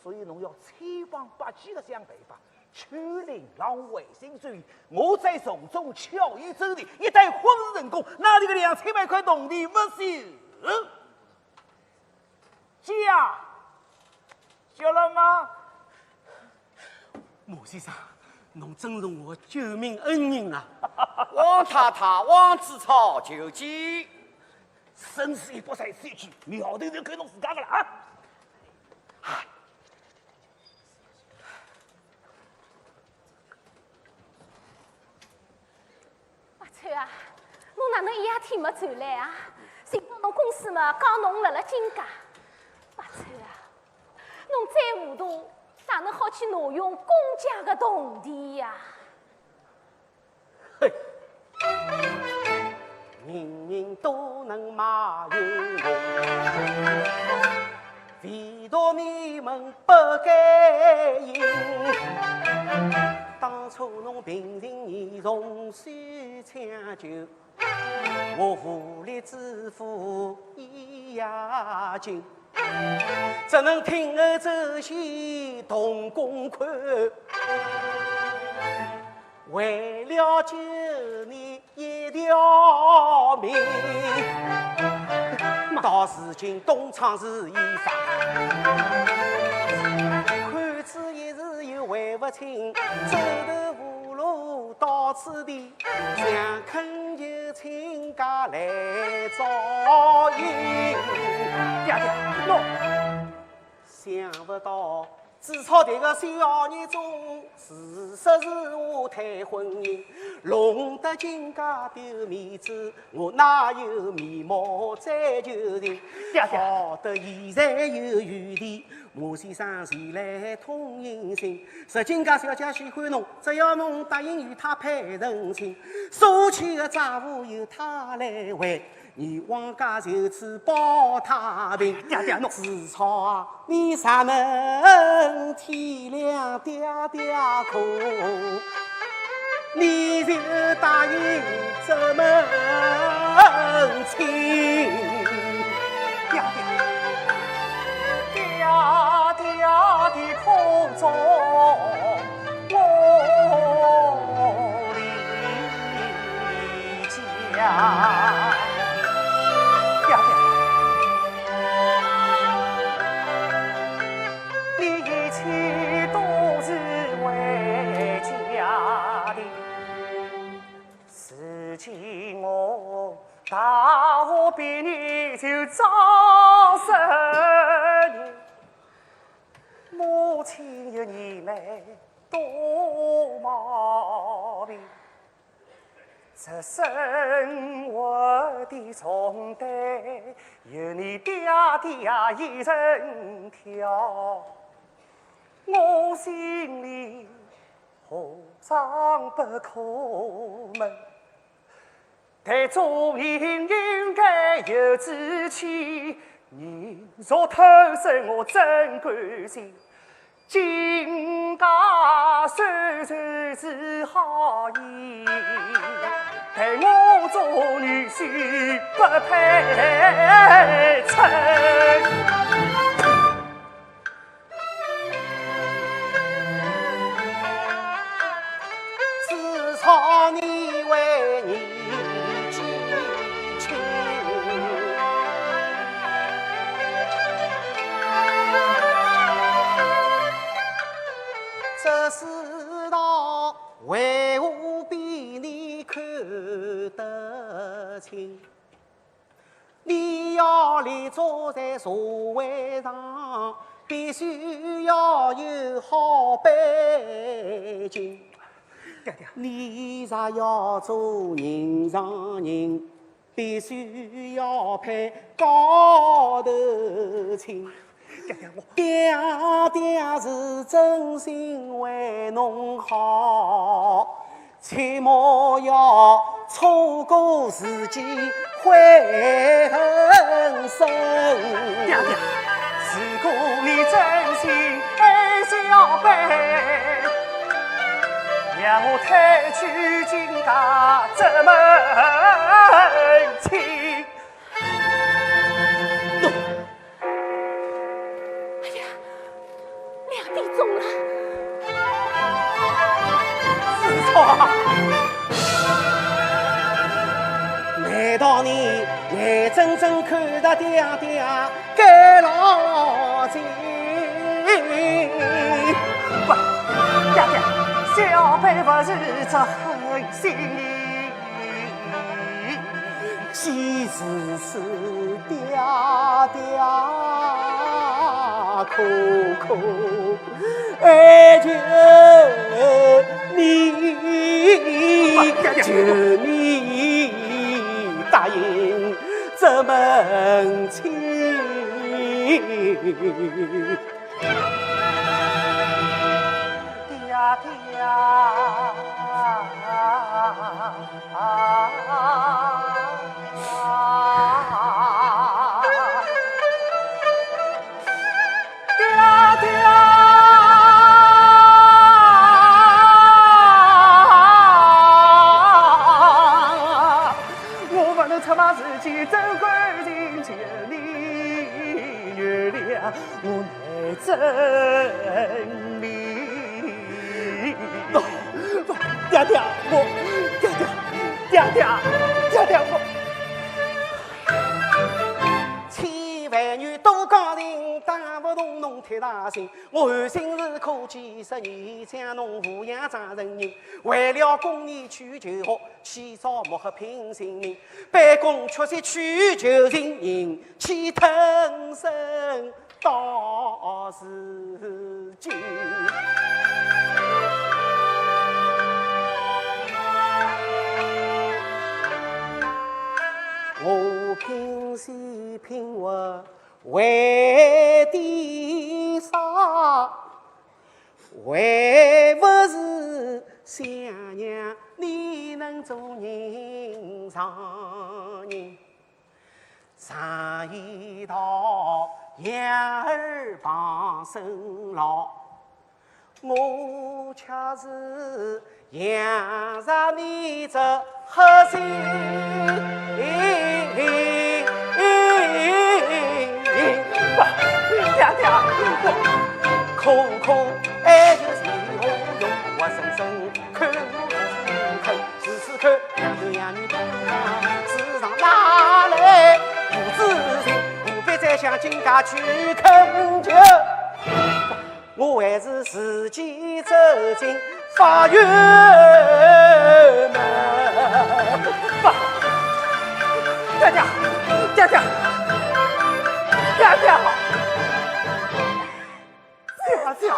Speaker 6: 所以侬要千方百计的想办法劝琳琅回心转意。我再从中巧言周地，一旦婚事成功，那这个2000万块农地不休。嫁，晓了吗？
Speaker 5: 莫先生，侬真是我救命恩人啊！
Speaker 7: 王太太、王子超求见。
Speaker 6: 生死一搏，再死一句，苗头就看侬自家个了啊！
Speaker 3: 阿川啊，侬哪能一夜天没转来啊？寻到侬公司嘛，讲侬辣辣金家。阿川啊，侬再糊涂，哪能好去挪用公家的土地呀？
Speaker 5: 人人都能骂冤枉，唯独你们不该应。当初侬平定严重需抢救，我无力支付医药金，只能铤而走险动公款。为了救你一条命，到如今东窗事已发，看似一时又还不清，走投无路到此地，想恳求亲家来照应。爹爹，喏，想不到自朝这个小日中，事实是我太婚姻，弄得金家丢面子，我哪有面目再求情？好得现在有余地，马先生前来通音信，说金家小姐喜欢侬，只要侬答应与她配成亲，所欠的债务由她来还。你往家就此保太平，
Speaker 1: 爹爹侬
Speaker 5: 自朝啊，你啥能体谅爹爹苦？你就答应这门亲，
Speaker 1: 爹爹的空中我离家。你一切都是为家的事情，我大我比你就早10年，母亲有你来多毛病。这生活的重担由你爹爹一人挑，我心里何尝不苦闷？但做人应该有志气，你若偷生我真关心。金家虽然是好意，但我做女婿不配称。
Speaker 5: 自朝你为你记亲，这世道为何比你看得清？你要立足在社会上，必须要有好背景。你若要做人上人，必须要配高头亲。爹爹是真心为侬好，切莫要错过时机悔恨深。
Speaker 1: 爹爹，如果你真心爱小辈，让我抬举金家这门亲。
Speaker 3: 2点钟了，
Speaker 1: 自朝，
Speaker 5: 难道你眼睁睁看着爹爹改老金？
Speaker 1: 不，爹爹，小辈不是这狠心意，
Speaker 5: 其实是爹爹苦苦哀求你，求你答应这门亲。
Speaker 1: 爹爹。我不能出卖自己，真感情，求你原谅我难真理。
Speaker 5: 爹爹，我千万女都讲情，打不动侬太大心。我寒心是苦几10年，将侬抚养长成人。为了供你去求学，起早摸黑拼性命，办公确实去求情，人气腾升到如今。为点啥？为不是想让你能做人上人？上一道养儿防身牢，我却是养着你这黑心。
Speaker 1: 爹爹，
Speaker 5: 空空爱就是我用活生生看我心口，时时看养女东方，世上哪来不知情？不必再向金家去恳求，我还是自己走进法院门。
Speaker 1: 爹爹，爹爹，爹爹，爹爹。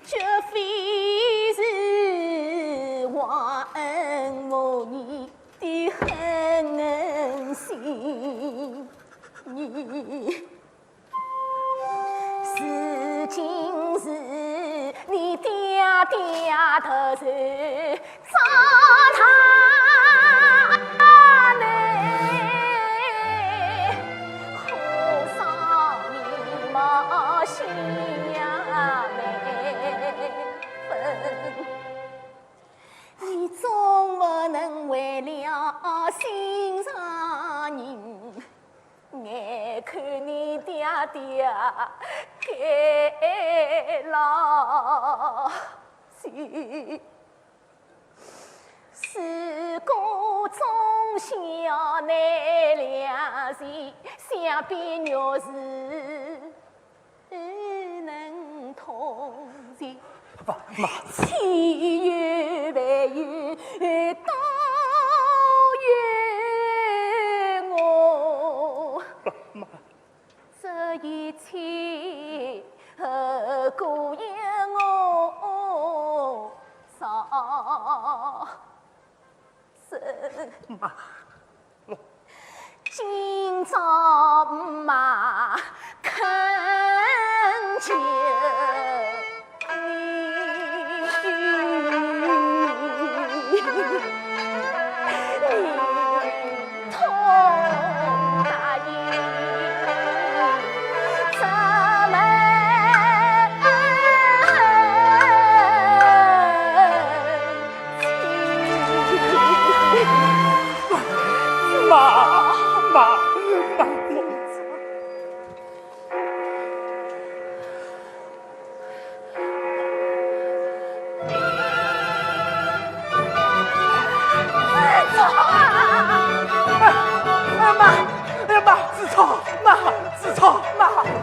Speaker 3: 绝非是忘恩负义的狠心，是今日你爹爹的人糟蹋内，可伤你毛心呀你总不能为了心上人，眼看你爹爹该老去，如果忠孝难两全，想必若是能同行。千缘万缘都怨我，这一切果因我造成。今朝妈恳求。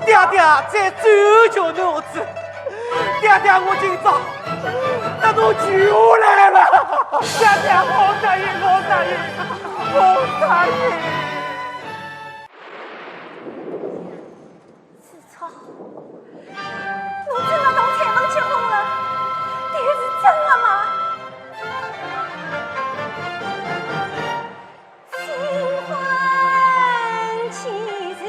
Speaker 5: 爹爹在追求我子，爹爹我今朝得到救下来了，
Speaker 1: 爹爹好答应，好答应，好答应。
Speaker 2: 子超，侬真的同彩凤结婚了？这是真的吗？新婚妻子。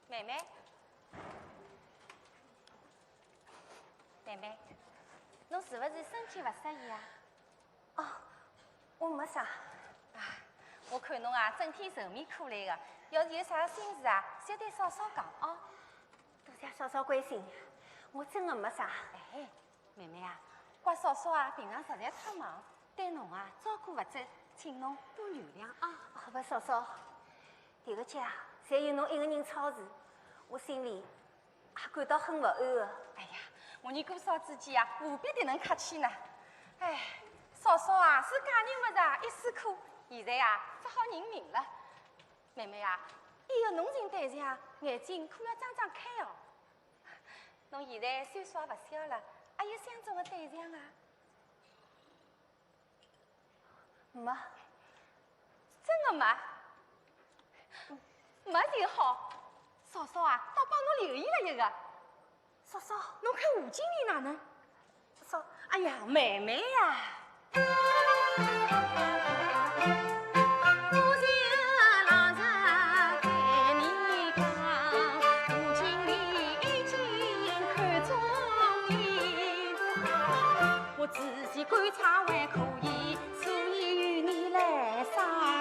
Speaker 2: 妹妹，妹妹，侬是不是身体不适宜啊？
Speaker 3: 哦，我没啥。
Speaker 2: 我看侬啊，整天愁眉苦脸的，要是有啥心事啊，小对嫂嫂讲哦。
Speaker 3: 多谢嫂嫂关心，我真的没啥。
Speaker 2: 哎，妹妹啊，怪嫂嫂啊，平常实在太忙，对侬啊照顾不周，请侬多原谅啊。
Speaker 3: 好吧，嫂嫂，迭个家侪有侬一个人操持，我心里也感到很不安的。
Speaker 2: 哎呀，我尼姑嫂之间啊，何必迭能客气呢？哎，嫂嫂啊，是嫁人不是一丝苦，现在啊只好认命了。妹妹啊，以后侬寻对象，眼睛可要张张开哦。侬现在岁数也不小了，还有相中的对象啊？
Speaker 3: 没，
Speaker 2: 真的没？没就好。嫂嫂啊，倒帮侬留意了一个。
Speaker 3: 嫂嫂，
Speaker 2: 侬看吴经理哪能？
Speaker 3: 嫂，
Speaker 2: 哎呀，妹妹呀、
Speaker 3: 我仔细观察还可以，所以与你来商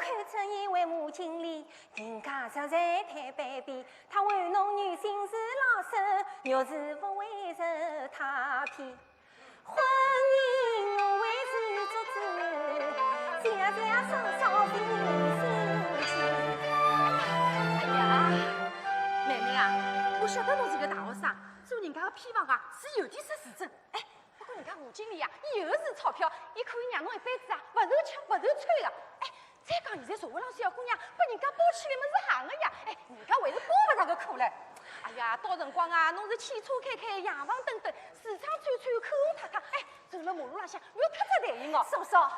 Speaker 2: 看出你为母经理，人家实在太卑鄙。他为侬女心是老手，若是不为受他骗。婚姻我为是做主，家家双双平心情。
Speaker 3: 哎呀，妹妹啊，我晓得侬是个大学生，做人家的偏房啊是有点失时阵。哎，不过人家吴经理啊，伊有是钞票，伊可以让侬一辈子啊不愁吃不愁穿的。哎，再讲现在社会上小姑娘把人家包起来么是行的呀，哎，人家还是包不上个苦嘞。哎呀，到辰光啊，侬是汽车开开，洋房蹬蹬，市场穿穿，口红擦擦，哎，走了马路浪向不要太着台型哦。
Speaker 2: 嫂嫂，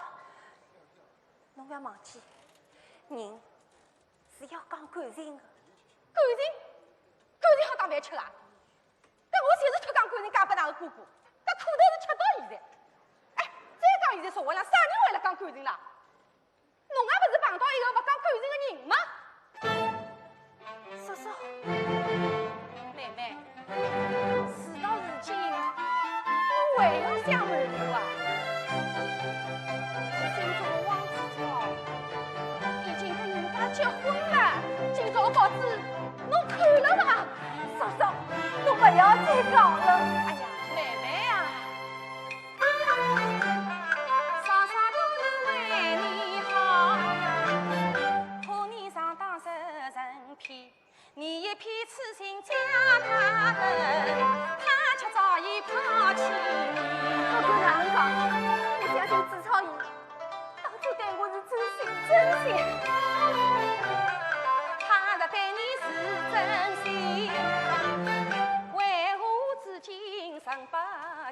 Speaker 2: 侬不要忘记，人是要讲感情的。
Speaker 3: 感情好当饭吃啊！但我就是脱讲感情嫁拨哪个哥哥，但苦头是吃到现在。哎，再讲现在社会上啥人会来讲感情啦？侬也不是碰到一个不讲感情的人吗？
Speaker 2: 嫂嫂，
Speaker 3: 妹妹，事到如今，我还要想瞒我啊？今朝王子超已经跟人家结婚了，今朝报纸侬看了伐？
Speaker 2: 嫂嫂，侬不要再讲了。
Speaker 3: 哎呀，妹妹啊，傻傻都是为你好，怕你上当受人骗，你一片痴心将他恨，他却早已抛弃你。
Speaker 2: 不管哪能讲，我相信子超伊当初对我是真心。
Speaker 3: 他若对你是真心，为何至今仍不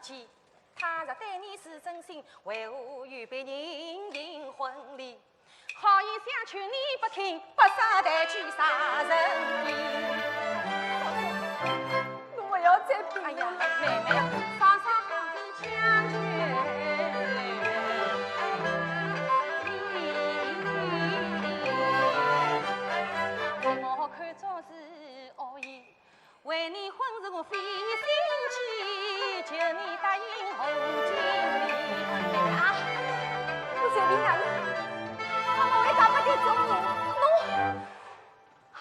Speaker 3: 见？他若对你是真心，为何预备人情婚礼？好言相劝你不听，不杀抬举杀人命。
Speaker 2: 侬不要再逼
Speaker 3: 哎呀，妹妹啊，双双好的将军。我看中是恶意，为你婚事我费心机，求你答应红经理。妹妹啊，
Speaker 2: 我随便哪能，我一家不得中人，
Speaker 3: 侬好，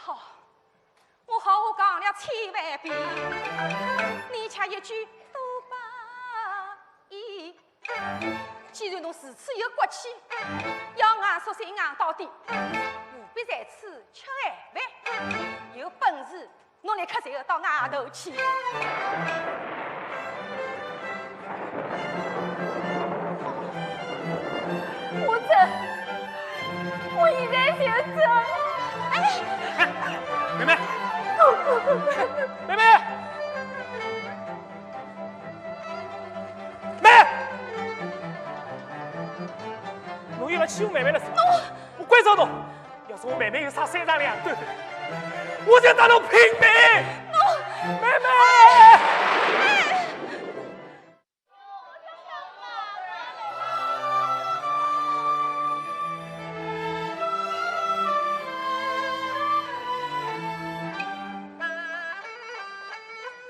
Speaker 3: 我好话讲了千万遍，你却一句都不依。既然侬如此有骨气，要硬索性硬到底，何必在此吃闲饭？有本事侬立刻就到外头去。
Speaker 2: 我走，我现在就走。
Speaker 4: 妹妹，妹妹，妹，侬又来欺负妹妹了是吧？我关照侬，要是我妹妹有啥三长两短，我就打侬拼命！妹妹。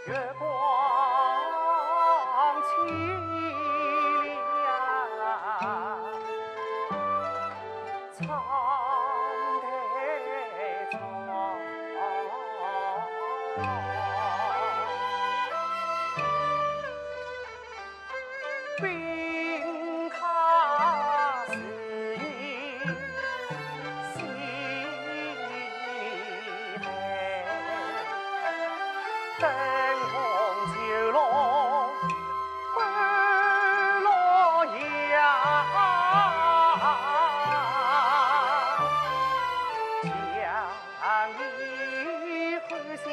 Speaker 1: 月光凄凉，苍苔草，冰卡似云西海。灯红酒绿欢乐呀，将你欢笑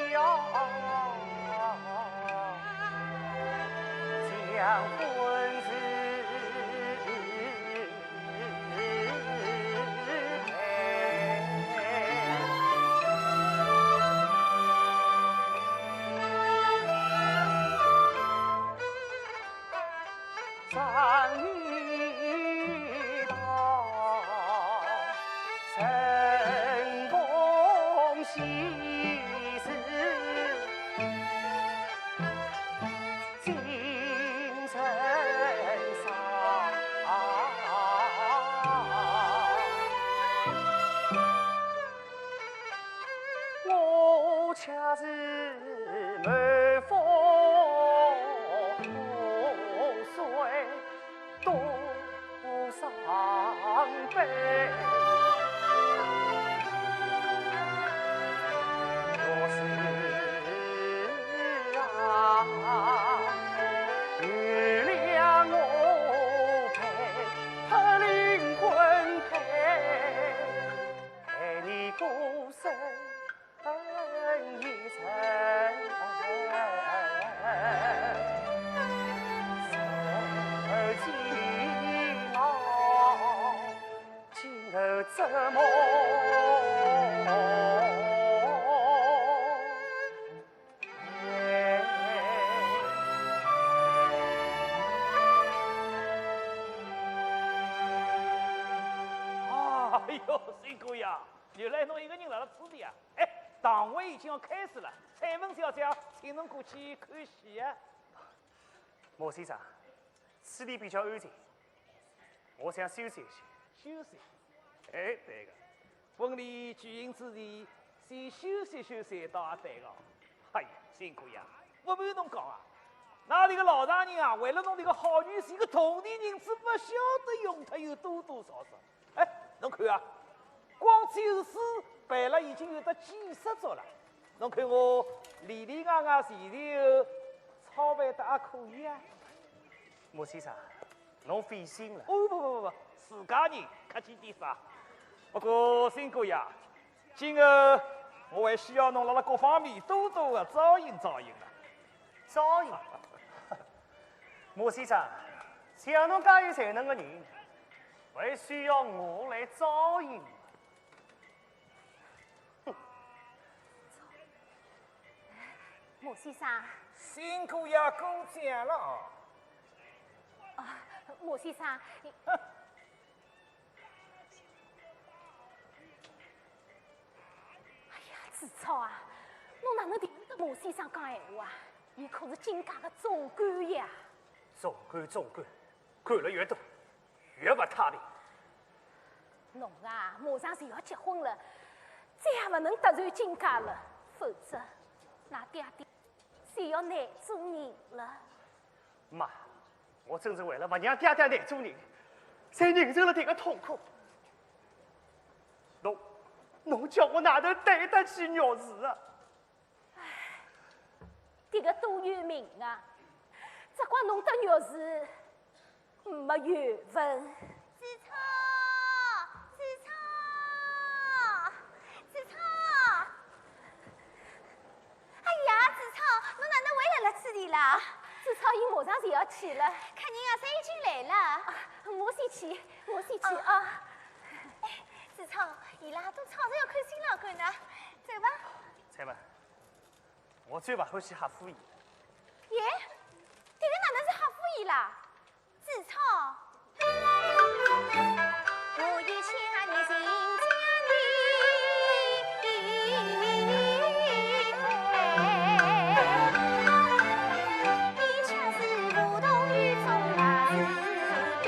Speaker 6: 哎呦，辛苦呀！原来侬一个人辣辣此地啊！哎，堂会已经要开始了，彩文小姐，请侬过去看戏啊！
Speaker 1: 莫先生，此地比较安静，我想休息一下。
Speaker 6: 休息。哎，对个，婚礼举行之前，先休息休息倒也对个。哎呀，辛苦呀！不瞒侬讲啊，那里个老丈人啊，为了侬这个好女婿个铜钿银子，不晓得用脱有多多少少。哎，侬看啊，光酒水备了已经有得几十桌了。侬看我里里外外前头操办得也可以啊。
Speaker 1: 莫先生，侬费心了。
Speaker 6: 哦不，自家人客气点啥？不过辛苦呀，今后我还需要侬辣各方面多多的照应照应了。
Speaker 1: 照应。莫先生，像侬介有才能的人，还需要我来照应吗？
Speaker 3: 莫先生，
Speaker 6: 辛苦呀，过奖了。
Speaker 3: 莫先生，哎呀，子超啊，侬哪能听得莫先生讲闲话啊？伊可是金家的总管呀！
Speaker 1: 总管，管了越多，越不太平。
Speaker 3: 侬啊，马上就要结婚了，再也不能得罪金家了，否则那爹爹就要难做人了。
Speaker 1: 妈，我正是为了不让爹爹难做人，才忍受了这个痛苦。侬叫我哪能对得起玉氏啊？
Speaker 3: 这个多有名啊！只怪侬得玉氏没缘分。
Speaker 2: 子超！哎呀，子超，侬哪能回来了此地啦？
Speaker 3: 子超伊马上就要去了，
Speaker 2: 客人啊，侪已经来了。
Speaker 3: 我先去啊！
Speaker 2: 哎，子超，伊拉都吵着要看新郎官呢，走吧。
Speaker 1: 彩文，我最不欢喜吓唬伊。
Speaker 2: 耶，这个哪能是吓唬伊啦？子超，我已牵你心将你却是不懂于从那自闭。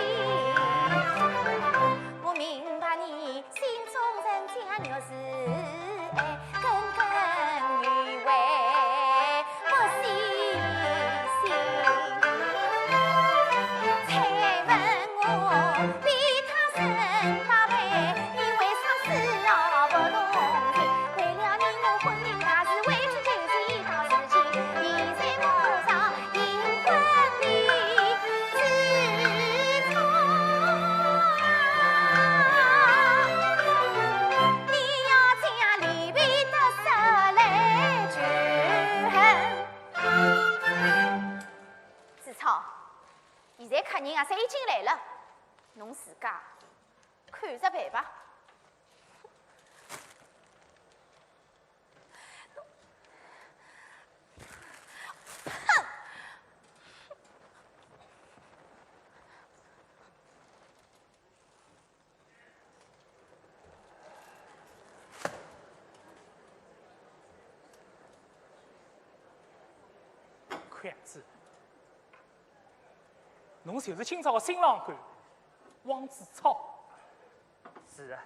Speaker 2: 我明白你心中人家若是耿耿于怀，不细心。才问我比他生八辈，你为啥丝毫不动听？为了你我婚姻大事，委屈就是一桩事情。现在马上迎婚礼，自从你要将离别的手来卷。子超，现在客人啊，侪已经来了，侬自家看着办吧。
Speaker 4: 看样子，侬就是今朝的新郎官王子超。
Speaker 1: 是啊，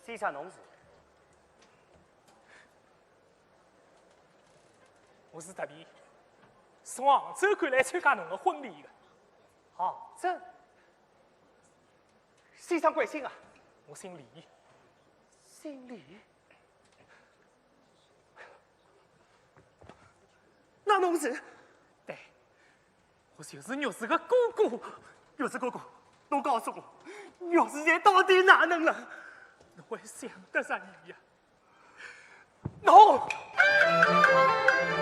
Speaker 1: 先生侬是？
Speaker 4: 我是特地从杭州赶来参加侬的婚礼的。
Speaker 1: 好，这先生贵姓啊？
Speaker 4: 我姓李，
Speaker 1: 姓李。那侬是？
Speaker 4: 对，我就是玉氏的哥哥。
Speaker 1: 玉氏哥哥，侬告诉我，玉氏现在到底哪能了？
Speaker 4: 侬还想得着伊呀？侬，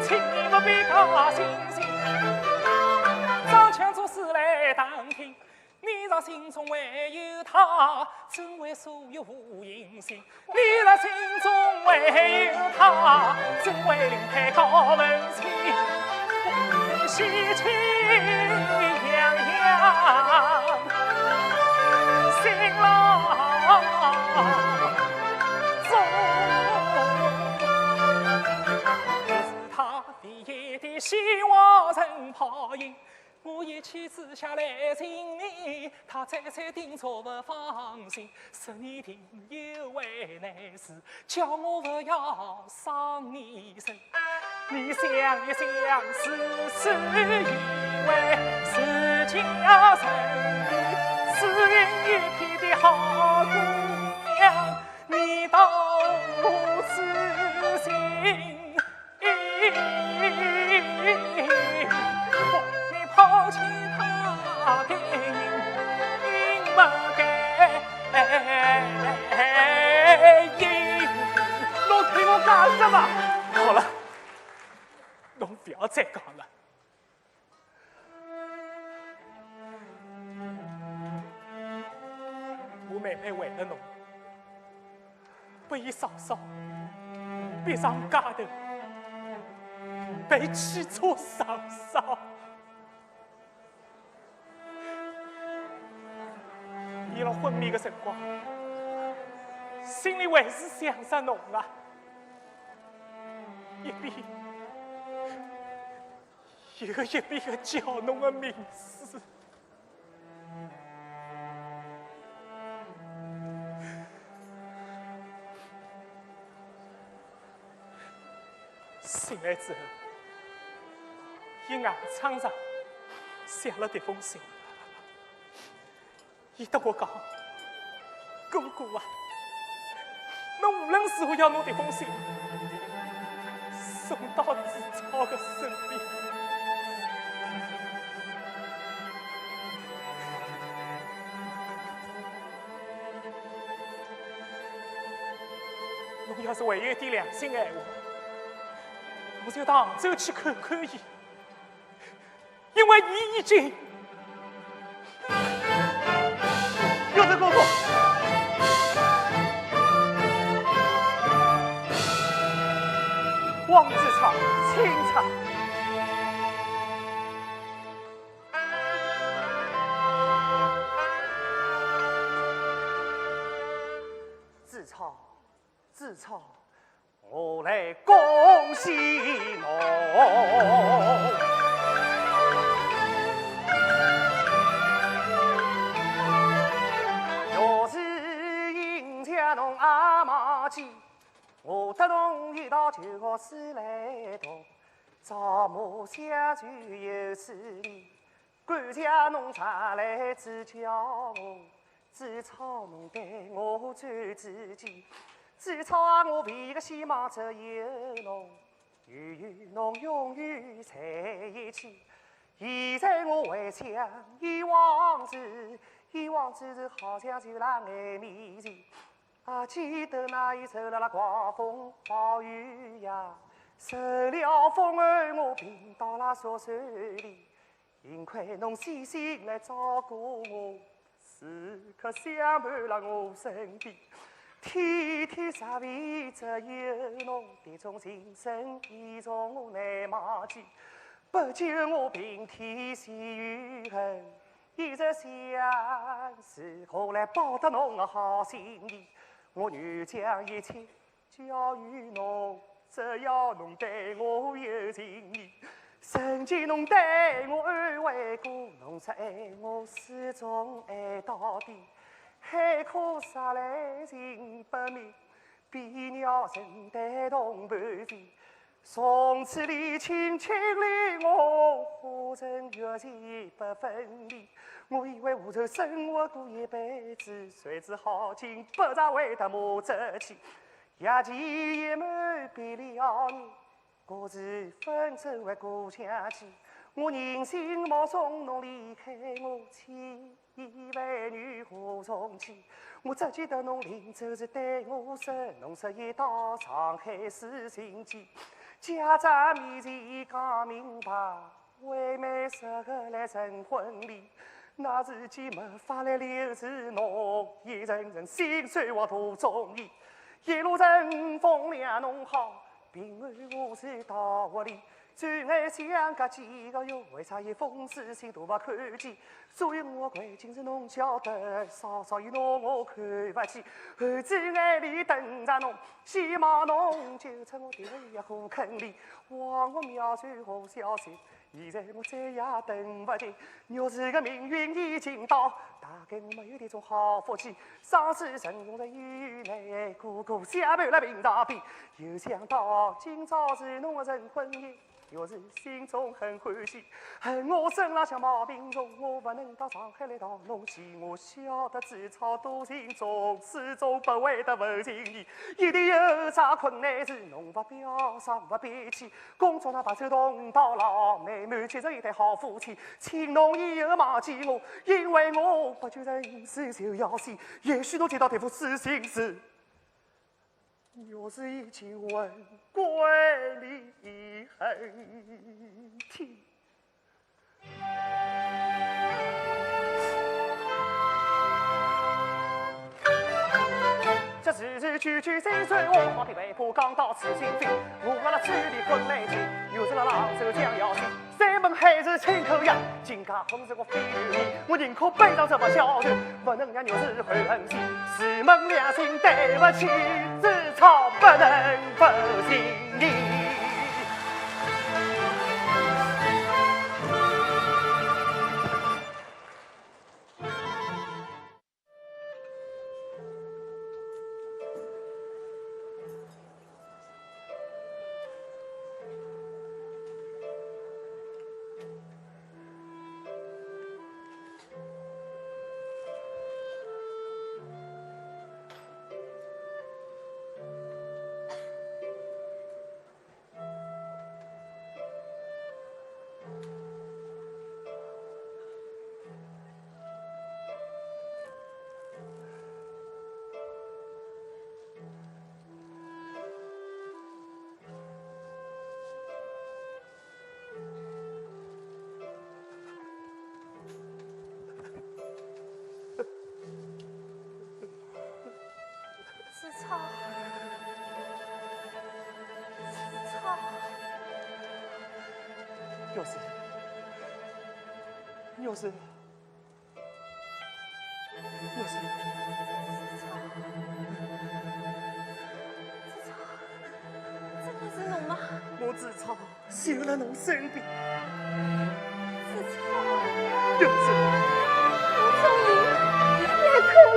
Speaker 4: 请你不必高兴心，张腔作势来打听。你若心中还有他，怎会所有无音信？你若心中还有他，怎会另开高门亲？喜气洋洋，新郎中。是他第一的希望人泡影。我一气之下来请你，他再三叮嘱不放心，10年定有为难事，叫我不要伤你身。你想一想，事事以为是家人意，是云一片的好姑娘，你都不知心。抛弃他的应不该应，
Speaker 6: 侬对我干什么？
Speaker 4: 好了，侬不要再讲了。我妹妹为了侬，不依嫂嫂，逼上街头，被汽车上烧。伊辣昏迷的辰光，心里还是想着侬啊，一遍又一遍的叫侬的名字。醒来之后，伊硬撑着写了这封信。伊对我讲：“哥哥啊，侬无论如何要拿这封信送到子超的身边。”侬要是还有一点良心的闲话，我就到杭州去看看伊，因为伊已经。
Speaker 6: 有这哥哥，
Speaker 1: 王子超，清唱。子超，子超，我来恭喜侬。侬阿妈见，我得侬一道旧事来读，朝暮相聚又是年，感谢侬常来指教我，子超侬对我最知己，子超啊我为个希望只有侬，愿与侬永远在一起。现在我回想以往事，以往事是好像就辣眼面前。记得那一首啦刮风暴雨呀，受了风儿我病倒了宿舍里，幸亏侬细心来照顾我，时刻相伴辣我身边，天天实为只有侬，这种情深意重我难忘记，不救我平添些怨恨，一直相思后来报得侬的好心意。我愿将一切交予侬，只要侬对我有情意。曾经侬对我安慰过，侬说爱我始终爱到底。海枯石烂情不灭，比鸟人带动半飞。从此你轻轻离我，化成月前不分离。我以为无愁生活过一辈子，谁知好景不长为他磨折起。夜前已满别了年，各自分手回故乡去。我人心目中侬离开我，千言万语何从起？我只记得侬临走时对我说，侬说一到上海是新机。家长面前讲明白，为妹适合来成婚礼。那日间没发来柳子浓，一人人心酸我途中意。一路乘风两弄好，平安无事到屋里。转眼相隔几个月，为啥一封书信都没看见？所以我怪今日侬晓得，稍稍一侬我看不起。儿子眼里等着侬，希望侬救出我掉了一火坑里。望我秒传好消息，现在我再也等不及。若是个命运已经到，大概我没有这种好福气。丧事陈容在医院内，哥哥下班了病床边。又想到今朝是侬的成婚夜。又是心中很欢喜，恨我身浪向毛病重，我不能到上海来讨侬喜。我晓得志超多情重，始终不会得负情义。一定有啥困难事，侬不表伤不憋气。工作上把手动到老，美满结成一对好夫妻。请侬以后忘记我，因为我不求人世就要死。也许侬接到这副死心事。若是已经问归离恨天，这日句句心酸，我好比为婆讲到此心扉。我阿拉处理困难间，又是那郎州将要死。三门还是亲口呀，金家红是我非留意。我宁可背上这把小人，不能让牛是悔恨心。四门良心对不起，志超不能负心意。又是，
Speaker 2: 真的是侬吗？
Speaker 1: 我志超就在侬身边，
Speaker 2: 志超，
Speaker 1: 又是，
Speaker 2: 我终于来看我。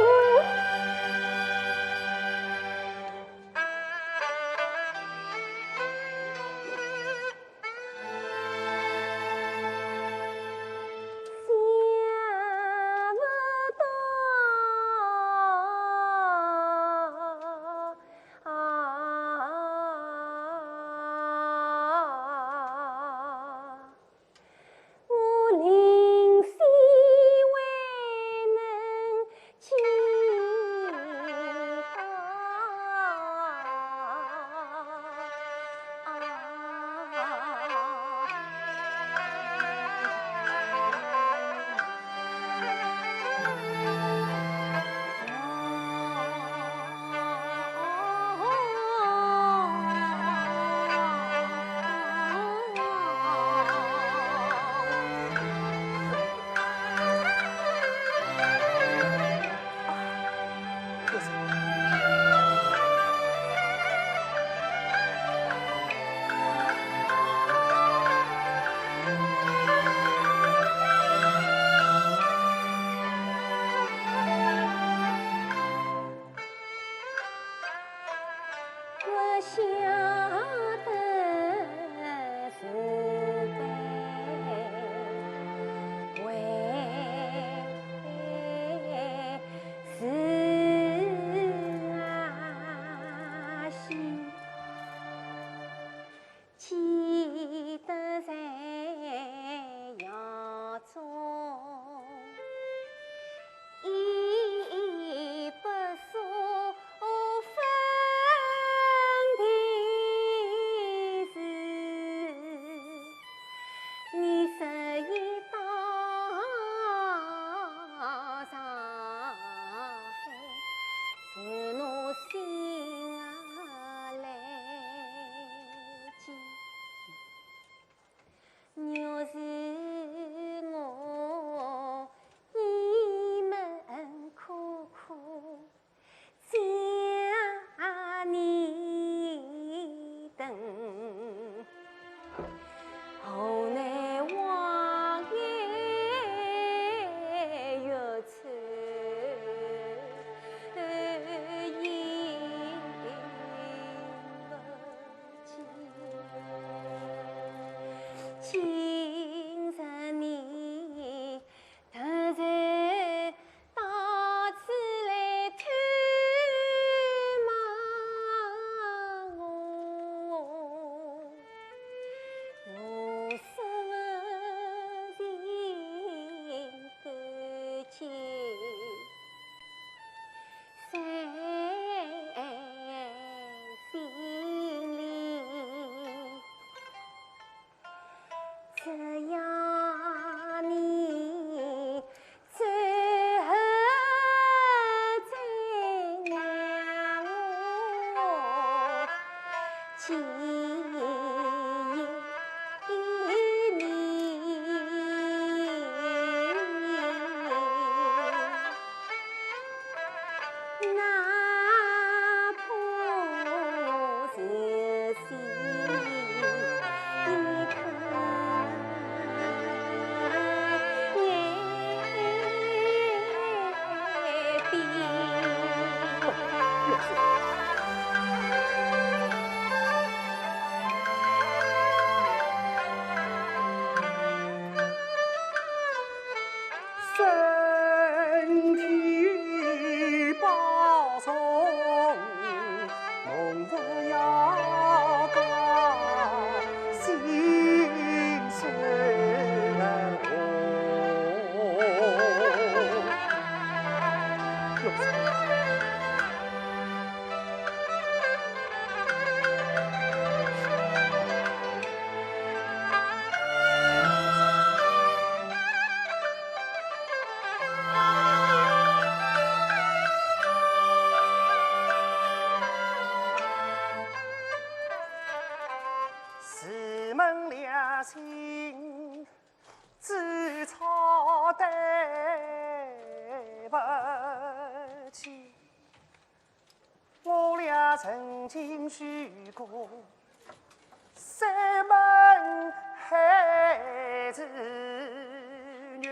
Speaker 2: 见你，哪怕就是一颗眼
Speaker 1: 身体保重，侬不要讲心酸四门两心自操对不起，我俩曾经许过三门孩子女，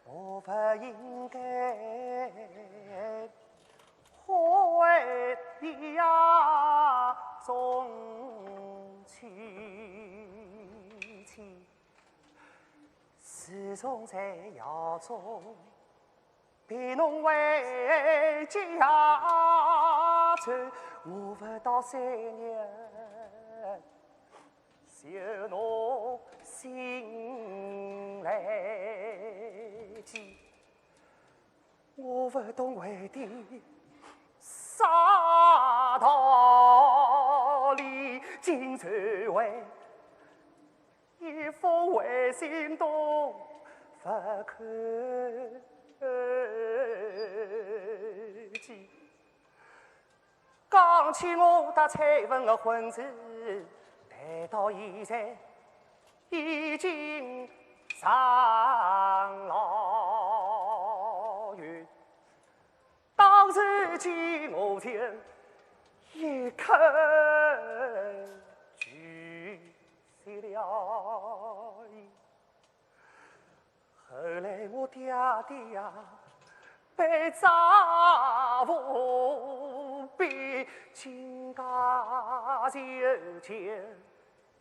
Speaker 1: 我不应该坏的呀总去起，自从在窑中被侬为家走，我不到3年，就侬心来急，我不懂为的啥道理，竟然为一封回信都不看见。讲起我搭彩文的婚事，谈到现在已经上老远。当时见我就一口拒绝了伊。后来我爹爹呀，被丈夫逼进家就就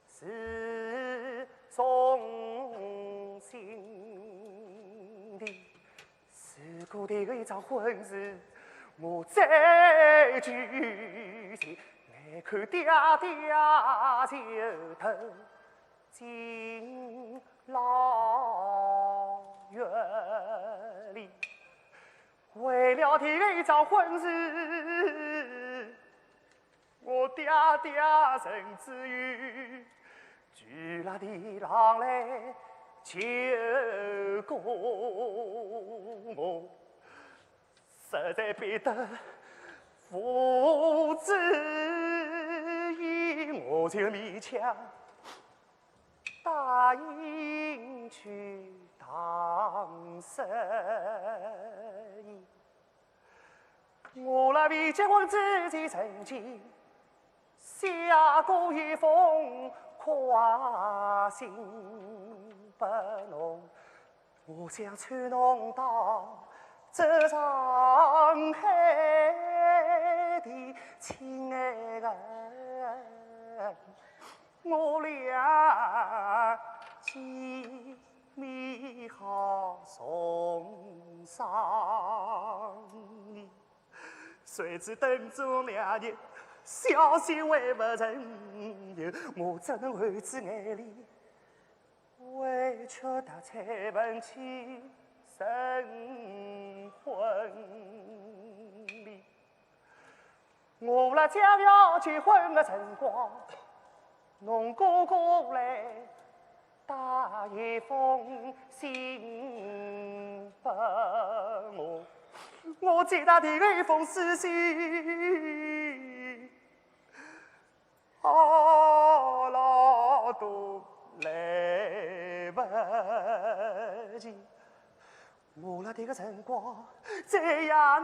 Speaker 1: 是忠心的。如果这个一桩婚事，我再拒绝，眼看爹爹就投进牢狱里。为了这个一桩婚事，我爹爹甚至于举了地狼来求过我，实在逼得父子意，我就勉强答应去当生意。我那未结婚之前曾经写过一封夸信给侬，我想传侬到这上海的亲爱的，我俩见面好送上你。谁知等足2年，消息还不曾有，我只能含住眼泪，委屈的才问起成婚礼。我俩将要结婚的辰光，侬哥哥来带一封信给我。我接到第一封书信，个辰光，再也难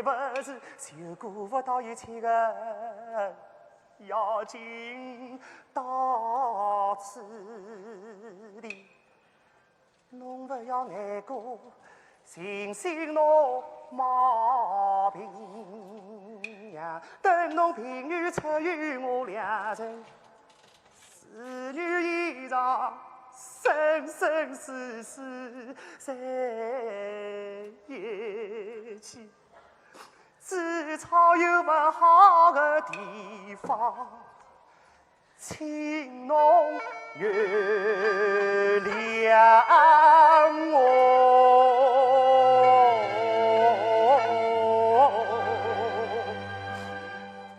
Speaker 1: 不住，就顾不到一切个要紧到此地。侬不要难过，寻寻侬毛病呀！等侬平安出院，我俩人儿女衣裳，生生世世在一起。只吵有不好的地方，请侬原谅我。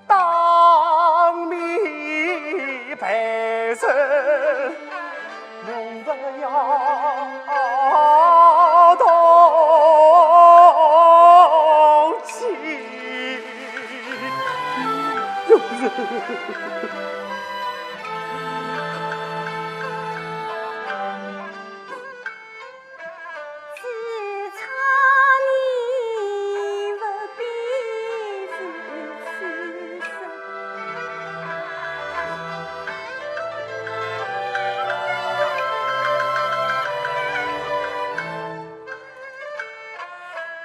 Speaker 1: 当面赔偿，侬不要动气。
Speaker 2: 只差你不必如此生。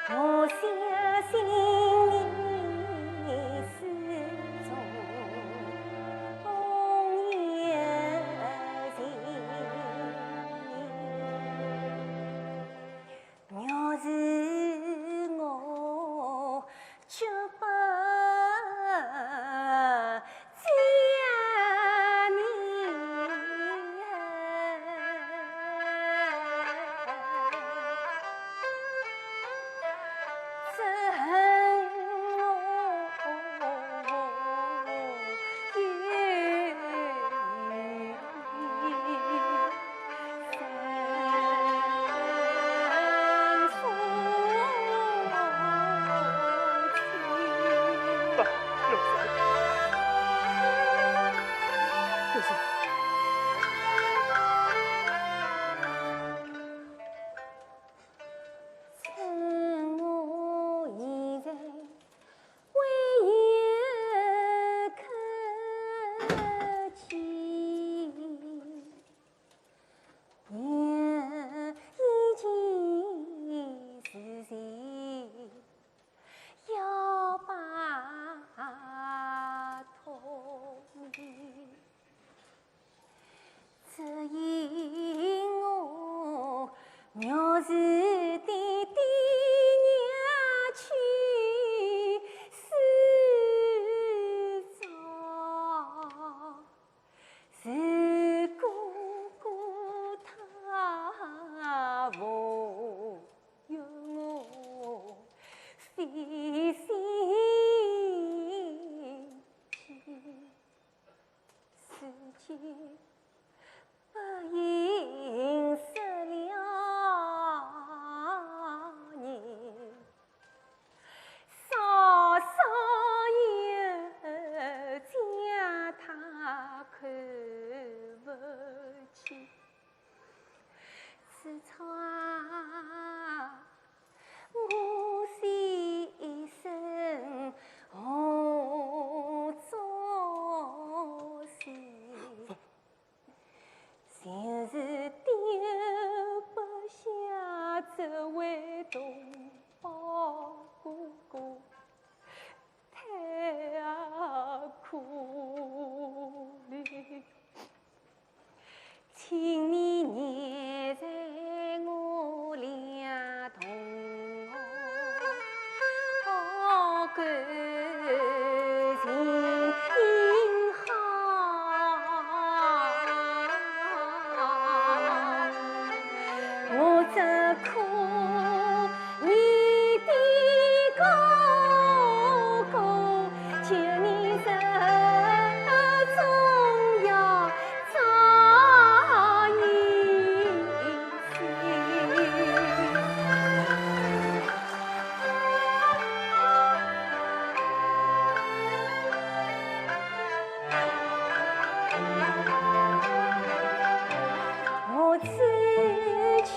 Speaker 2: 我相信你始终红颜情。要是我绝不嫁你，只恨我有趁我现在唯有客气，娘一件事情要拜托你，只因我苗氏的爹娘去世早，是哥哥他无有我费心去，事情不应失了人，稍稍有将他看不起，只差我先生红糟事。就是丢不下这位同胞哥哥，太可怜。请你念在我俩同学感情好，我只可你的哥哥，求你始终要早一些。我此去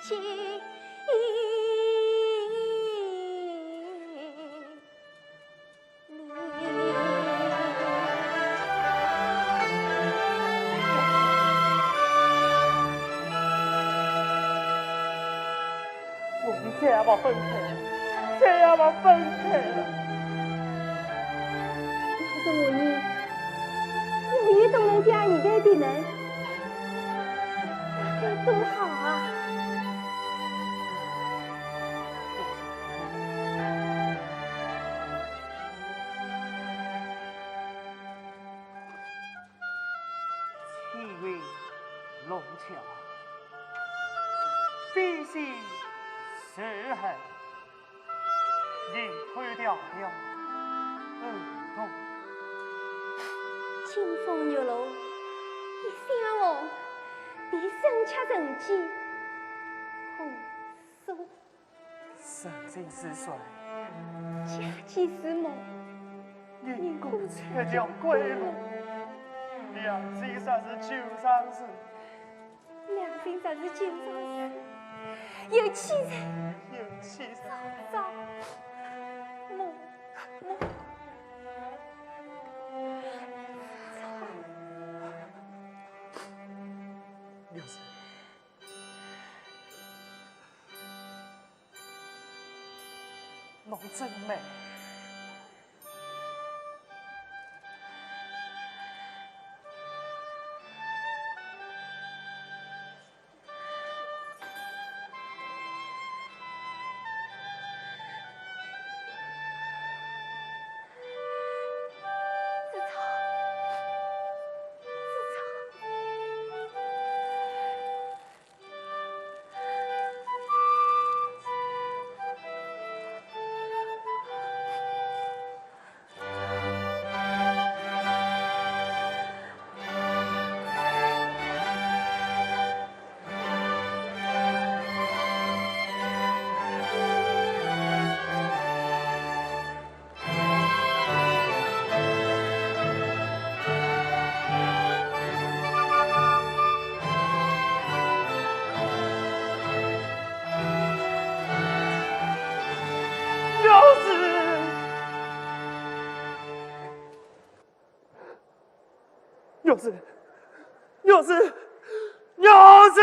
Speaker 2: 见
Speaker 4: 我们再也不分开了，再也不分开了。
Speaker 2: 可是我也懂了家里的人，该多好啊！
Speaker 1: 气韵龙桥，飞行石痕，银灰迢迢，动。
Speaker 2: 清风玉露，一相逢，便生切成机。红酥，
Speaker 1: 神经是水，
Speaker 2: 佳期是梦，
Speaker 1: 人共这条归路，良心啥是旧伤事，
Speaker 2: 良心实是旧伤事，有气人，
Speaker 1: 有气势。
Speaker 2: 早梦。
Speaker 1: 六子，侬真美。
Speaker 6: 牛子，牛子，牛子！